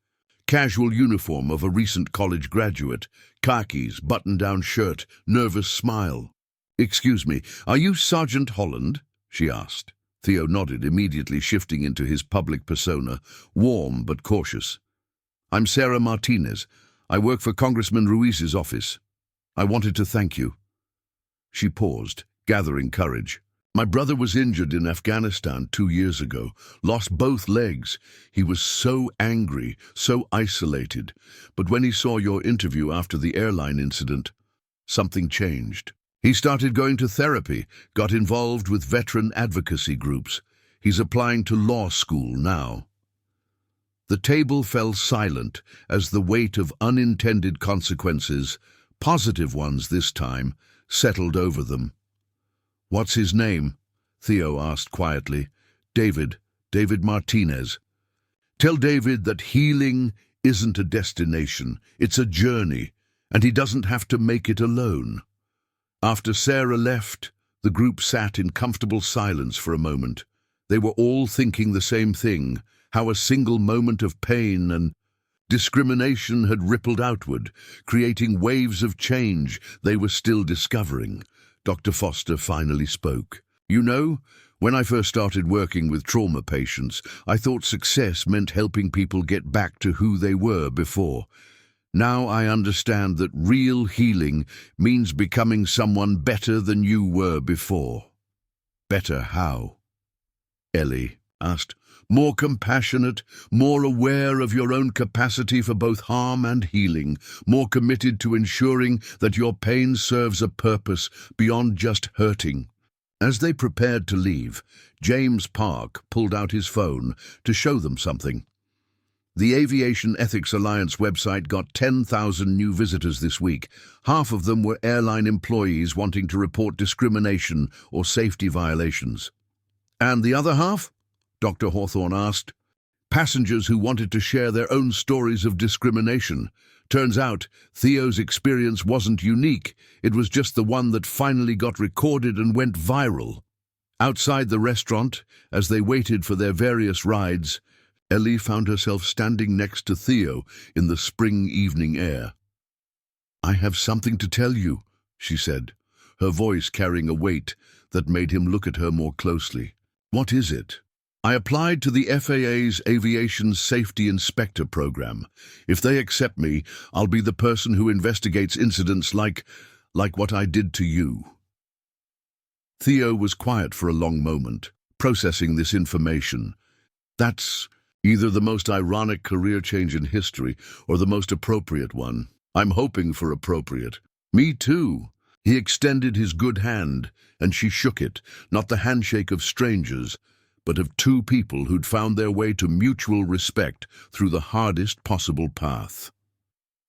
casual uniform of a recent college graduate, khakis, button-down shirt, nervous smile. "Excuse me, are you Sergeant Holland?" she asked. Theo nodded, immediately shifting into his public persona, warm but cautious. "I'm Sarah Martinez. I work for Congressman Ruiz's office. I wanted to thank you." She paused, gathering courage. "My brother was injured in Afghanistan 2 years ago, lost both legs. He was so angry, so isolated. But when he saw your interview after the airline incident, something changed. He started going to therapy, got involved with veteran advocacy groups. He's applying to law school now." The table fell silent as the weight of unintended consequences, positive ones this time, settled over them. "What's his name?" Theo asked quietly. David Martinez. "Tell David that healing isn't a destination, it's a journey, and he doesn't have to make it alone." After Sarah left, the group sat in comfortable silence for a moment. They were all thinking the same thing, how a single moment of pain and discrimination had rippled outward, creating waves of change they were still discovering. Dr. Foster finally spoke. "You know, when I first started working with trauma patients, I thought success meant helping people get back to who they were before. Now I understand that real healing means becoming someone better than you were before." "Better how?" Ellie asked. "More compassionate, more aware of your own capacity for both harm and healing, more committed to ensuring that your pain serves a purpose beyond just hurting." As they prepared to leave, James Park pulled out his phone to show them something. The Aviation Ethics Alliance website got 10,000 new visitors this week. Half of them were airline employees wanting to report discrimination or safety violations. "And the other half?" Dr. Hawthorne asked. "Passengers who wanted to share their own stories of discrimination. Turns out, Theo's experience wasn't unique. It was just the one that finally got recorded and went viral." Outside the restaurant, as they waited for their various rides, Ellie found herself standing next to Theo in the spring evening air. "I have something to tell you," she said, her voice carrying a weight that made him look at her more closely. "What is it?" "I applied to the FAA's Aviation Safety Inspector program. If they accept me, I'll be the person who investigates incidents like what I did to you." Theo was quiet for a long moment, processing this information. "That's either the most ironic career change in history or the most appropriate one. I'm hoping for appropriate." "Me too." He extended his good hand, and she shook it, not the handshake of strangers, but of two people who'd found their way to mutual respect through the hardest possible path.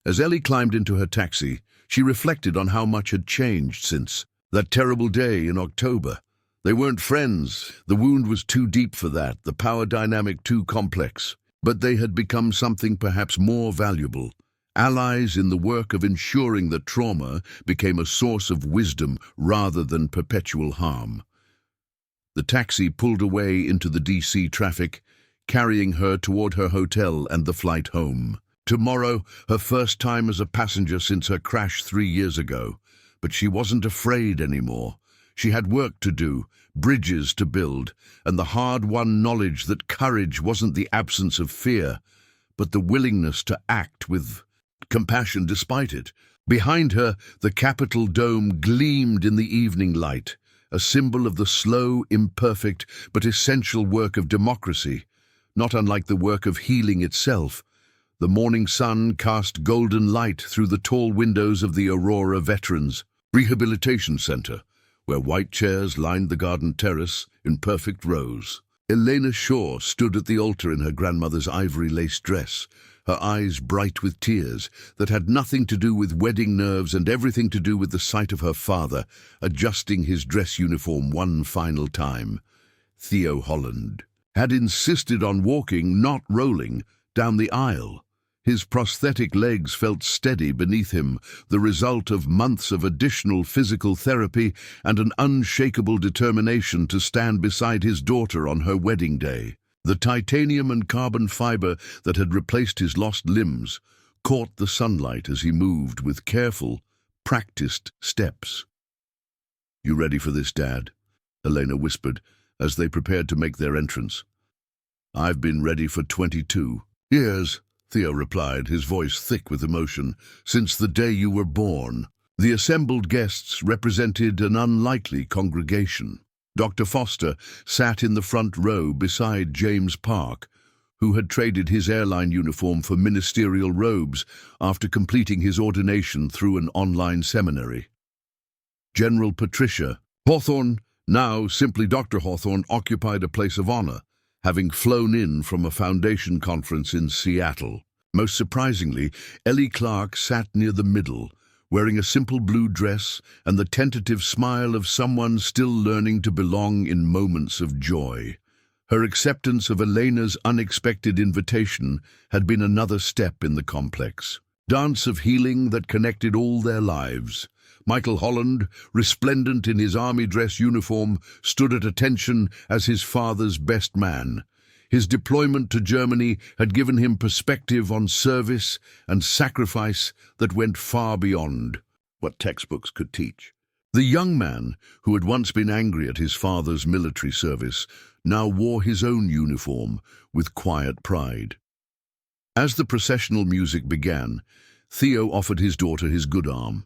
As Ellie climbed into her taxi, she reflected on how much had changed since that terrible day in October. They weren't friends. The wound was too deep for that, the power dynamic too complex. But they had become something perhaps more valuable, allies in the work of ensuring that trauma became a source of wisdom rather than perpetual harm. The taxi pulled away into the DC traffic, carrying her toward her hotel and the flight home. Tomorrow, her first time as a passenger since her crash 3 years ago. But she wasn't afraid anymore. She had work to do, bridges to build, and the hard-won knowledge that courage wasn't the absence of fear, but the willingness to act with compassion despite it. Behind her, the Capitol dome gleamed in the evening light, a symbol of the slow, imperfect, but essential work of democracy, not unlike the work of healing itself. The morning sun cast golden light through the tall windows of the Aurora Veterans Rehabilitation Center, where white chairs lined the garden terrace in perfect rows. Elena Shaw stood at the altar in her grandmother's ivory lace dress, her eyes bright with tears that had nothing to do with wedding nerves and everything to do with the sight of her father adjusting his dress uniform one final time. Theo Holland had insisted on walking, not rolling, down the aisle. His prosthetic legs felt steady beneath him, the result of months of additional physical therapy and an unshakable determination to stand beside his daughter on her wedding day. The titanium and carbon fiber that had replaced his lost limbs caught the sunlight as he moved with careful, practiced steps. "You ready for this, Dad?" Elena whispered as they prepared to make their entrance. "I've been ready for 22 years. Theo replied, his voice thick with emotion. "Since the day you were born." The assembled guests represented an unlikely congregation. Dr. Foster sat in the front row beside James Park, who had traded his airline uniform for ministerial robes after completing his ordination through an online seminary. General Patricia Hawthorne, now simply Dr. Hawthorne, occupied a place of honor, having flown in from a foundation conference in Seattle. Most surprisingly, Ellie Clark sat near the middle, wearing a simple blue dress and the tentative smile of someone still learning to belong in moments of joy. Her acceptance of Elena's unexpected invitation had been another step in the complex dance of healing that connected all their lives. Michael Holland, resplendent in his army dress uniform, stood at attention as his father's best man. His deployment to Germany had given him perspective on service and sacrifice that went far beyond what textbooks could teach. The young man, who had once been angry at his father's military service, now wore his own uniform with quiet pride. As the processional music began, Theo offered his daughter his good arm.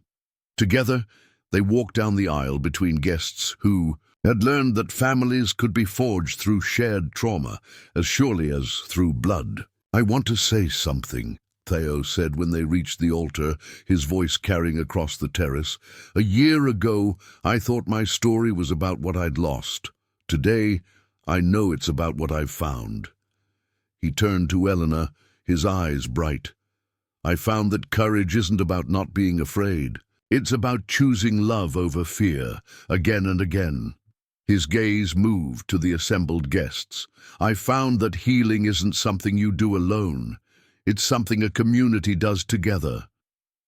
Together, they walked down the aisle between guests who had learned that families could be forged through shared trauma as surely as through blood. "I want to say something," Theo said when they reached the altar, his voice carrying across the terrace. "A year ago, I thought my story was about what I'd lost. Today, I know it's about what I've found." He turned to Elena, his eyes bright. "I found that courage isn't about not being afraid. It's about choosing love over fear, again and again." His gaze moved to the assembled guests. "I found that healing isn't something you do alone. It's something a community does together."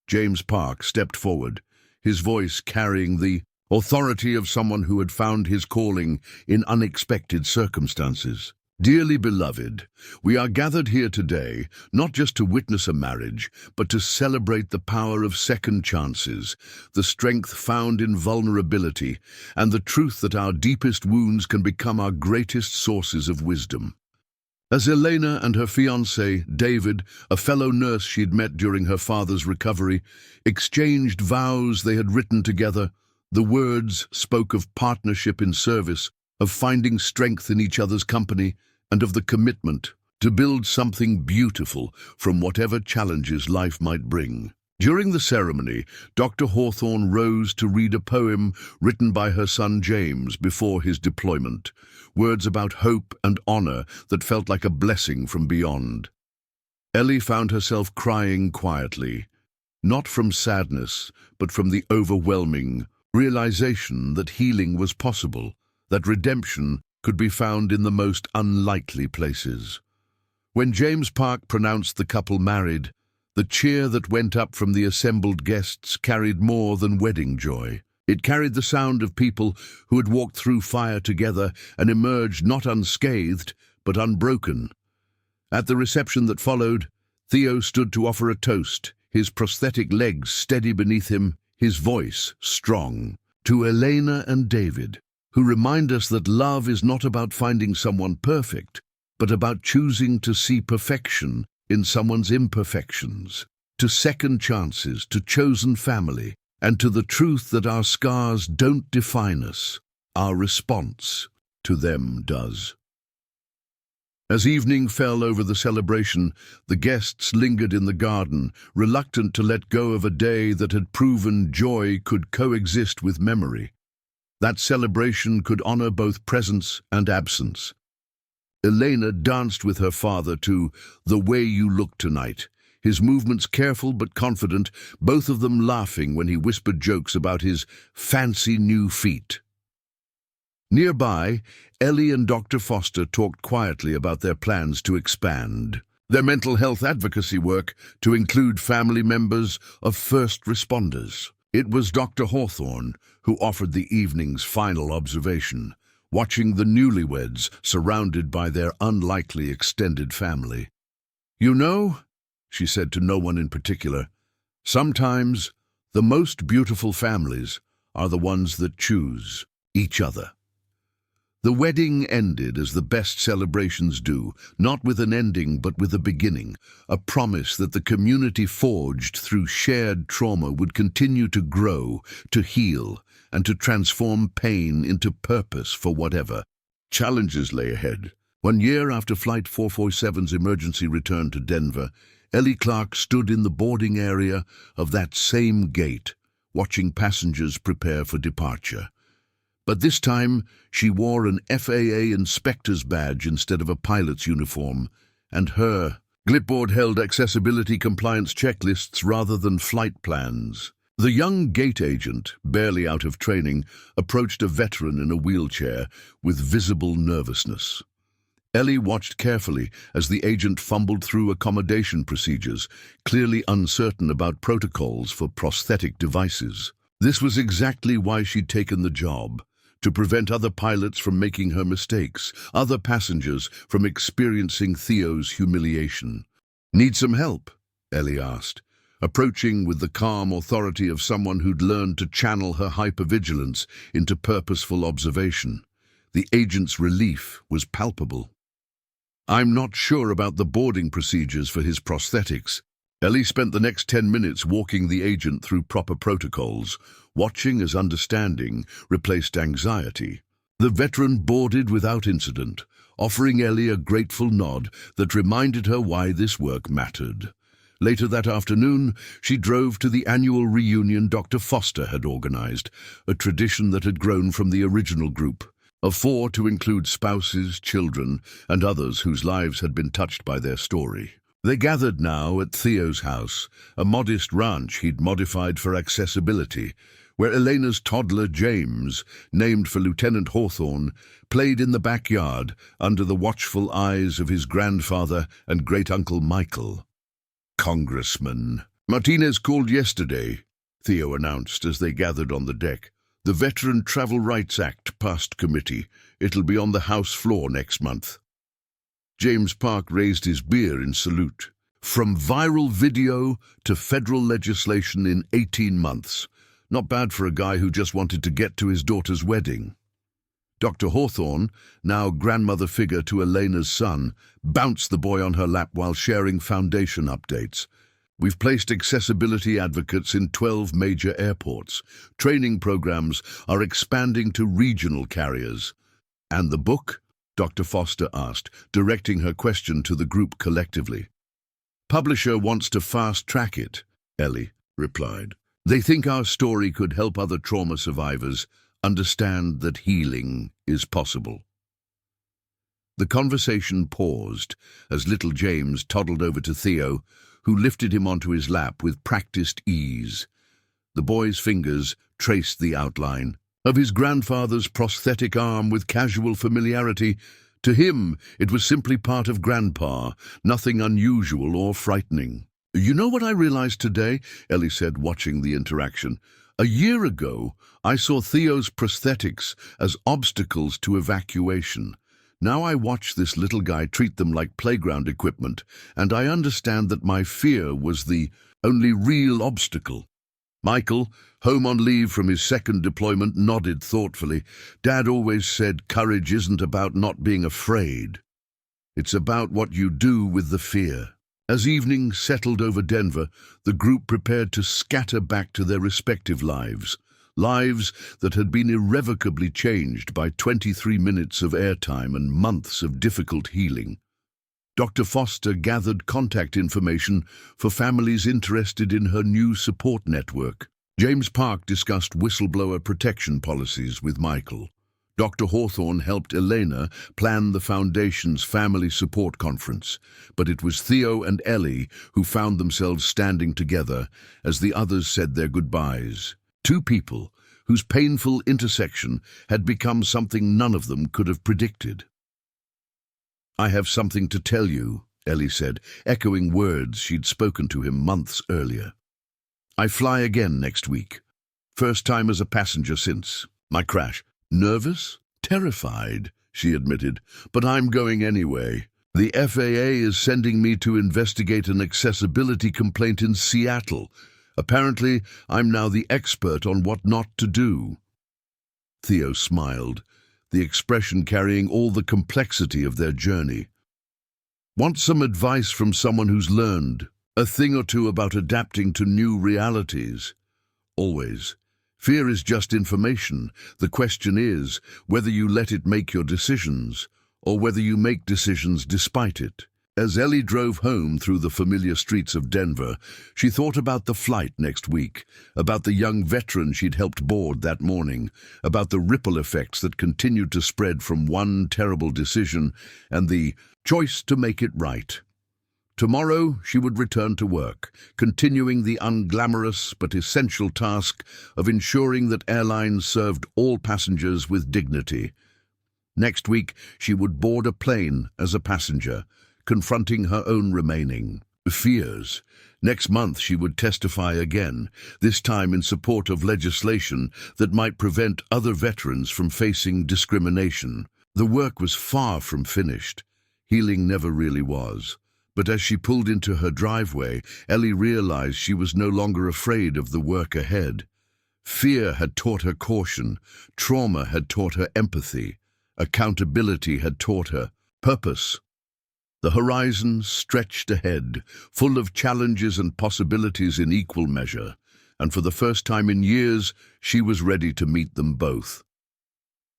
James Park stepped forward, his voice carrying the authority of someone who had found his calling in unexpected circumstances. "Dearly beloved, we are gathered here today not just to witness a marriage, but to celebrate the power of second chances, the strength found in vulnerability, and the truth that our deepest wounds can become our greatest sources of wisdom." As Elena and her fiancé, David, a fellow nurse she'd met during her father's recovery, exchanged vows they had written together, the words spoke of partnership in service, of finding strength in each other's company, and of the commitment to build something beautiful from whatever challenges life might bring. During the ceremony, Dr. Hawthorne rose to read a poem written by her son James before his deployment, words about hope and honor that felt like a blessing from beyond. Ellie found herself crying quietly, not from sadness, but from the overwhelming realization that healing was possible, that redemption could be found in the most unlikely places. When James Park pronounced the couple married, the cheer that went up from the assembled guests carried more than wedding joy. It carried the sound of people who had walked through fire together and emerged not unscathed, but unbroken. At the reception that followed, Theo stood to offer a toast, his prosthetic legs steady beneath him, his voice strong. "To Elena and David, who remind us that love is not about finding someone perfect, but about choosing to see perfection in someone's imperfections, to second chances, to chosen family, and to the truth that our scars don't define us, our response to them does." As evening fell over the celebration, the guests lingered in the garden, reluctant to let go of a day that had proven joy could coexist with memory. That celebration could honor both presence and absence. Elena danced with her father to "The Way You Look Tonight," his movements careful but confident, both of them laughing when he whispered jokes about his fancy new feet. Nearby, Ellie and Dr. Foster talked quietly about their plans to expand their mental health advocacy work to include family members of first responders. It was Dr. Hawthorne who offered the evening's final observation, watching the newlyweds surrounded by their unlikely extended family. "You know," she said to no one in particular, "sometimes the most beautiful families are the ones that choose each other." The wedding ended as the best celebrations do, not with an ending but with a beginning, a promise that the community forged through shared trauma would continue to grow, to heal, and to transform pain into purpose for whatever challenges lay ahead. 1 year after Flight 447's emergency return to Denver, Ellie Clark stood in the boarding area of that same gate, watching passengers prepare for departure. But this time, she wore an FAA inspector's badge instead of a pilot's uniform, and her clipboard held accessibility compliance checklists rather than flight plans. The young gate agent, barely out of training, approached a veteran in a wheelchair with visible nervousness. Ellie watched carefully as the agent fumbled through accommodation procedures, clearly uncertain about protocols for prosthetic devices. This was exactly why she'd taken the job, to prevent other pilots from making her mistakes, other passengers from experiencing Theo's humiliation. "Need some help?" Ellie asked, approaching with the calm authority of someone who'd learned to channel her hypervigilance into purposeful observation. The agent's relief was palpable. "I'm not sure about the boarding procedures for his prosthetics." Ellie spent the next 10 minutes walking the agent through proper protocols, watching as understanding replaced anxiety. The veteran boarded without incident, offering Ellie a grateful nod that reminded her why this work mattered. Later that afternoon, she drove to the annual reunion Dr. Foster had organized, a tradition that had grown from the original group of 4 to include spouses, children, and others whose lives had been touched by their story. They gathered now at Theo's house, a modest ranch he'd modified for accessibility, where Elena's toddler James, named for Lieutenant Hawthorne, played in the backyard under the watchful eyes of his grandfather and great-uncle Michael. "Congressman Martinez called yesterday," Theo announced as they gathered on the deck. "The Veteran Travel Rights Act passed committee. It'll be on the House floor next month." James Park raised his beer in salute. "From viral video to federal legislation in 18 months. Not bad for a guy who just wanted to get to his daughter's wedding." Dr. Hawthorne, now grandmother figure to Elena's son, bounced the boy on her lap while sharing foundation updates. "We've placed accessibility advocates in 12 major airports. Training programs are expanding to regional carriers." "And the book?" Dr. Foster asked, directing her question to the group collectively. "Publisher wants to fast-track it," Ellie replied. "They think our story could help other trauma survivors understand that healing is possible." The conversation paused as little James toddled over to Theo, who lifted him onto his lap with practiced ease. The boy's fingers traced the outline of his grandfather's prosthetic arm with casual familiarity. To him, it was simply part of Grandpa, nothing unusual or frightening. "You know what I realized today?" Ellie said, watching the interaction. "A year ago, I saw Theo's prosthetics as obstacles to evacuation. Now I watch this little guy treat them like playground equipment, and I understand that my fear was the only real obstacle." Michael, home on leave from his second deployment, nodded thoughtfully. "Dad always said courage isn't about not being afraid. It's about what you do with the fear." As evening settled over Denver, the group prepared to scatter back to their respective lives that had been irrevocably changed by 23 minutes of airtime and months of difficult healing. Dr. Foster gathered contact information for families interested in her new support network. James Park discussed whistleblower protection policies with Michael. Dr. Hawthorne helped Elena plan the Foundation's family support conference, but it was Theo and Ellie who found themselves standing together as the others said their goodbyes. Two people whose painful intersection had become something none of them could have predicted. "I have something to tell you," Ellie said, echoing words she'd spoken to him months earlier. "I fly again next week. First time as a passenger since my crash. Nervous? Terrified," she admitted, "but I'm going anyway. The FAA is sending me to investigate an accessibility complaint in Seattle. Apparently, I'm now the expert on what not to do." Theo smiled, the expression carrying all the complexity of their journey. "Want some advice from someone who's learned a thing or two about adapting to new realities?" "Always. Fear is just information. The question is whether you let it make your decisions, or whether you make decisions despite it." As Ellie drove home through the familiar streets of Denver, she thought about the flight next week, about the young veteran she'd helped board that morning, about the ripple effects that continued to spread from one terrible decision and the choice to make it right. Tomorrow she would return to work, continuing the unglamorous but essential task of ensuring that airlines served all passengers with dignity. Next week she would board a plane as a passenger, confronting her own remaining fears. Next month she would testify again, this time in support of legislation that might prevent other veterans from facing discrimination. The work was far from finished. Healing never really was. But as she pulled into her driveway, Ellie realized she was no longer afraid of the work ahead. Fear had taught her caution, trauma had taught her empathy, accountability had taught her purpose. The horizon stretched ahead, full of challenges and possibilities in equal measure, and for the first time in years, she was ready to meet them both.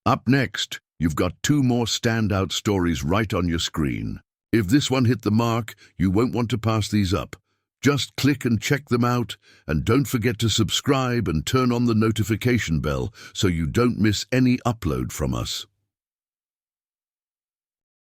Up next, you've got two more standout stories right on your screen. If this one hit the mark, you won't want to pass these up. Just click and check them out, and don't forget to subscribe and turn on the notification bell so you don't miss any upload from us.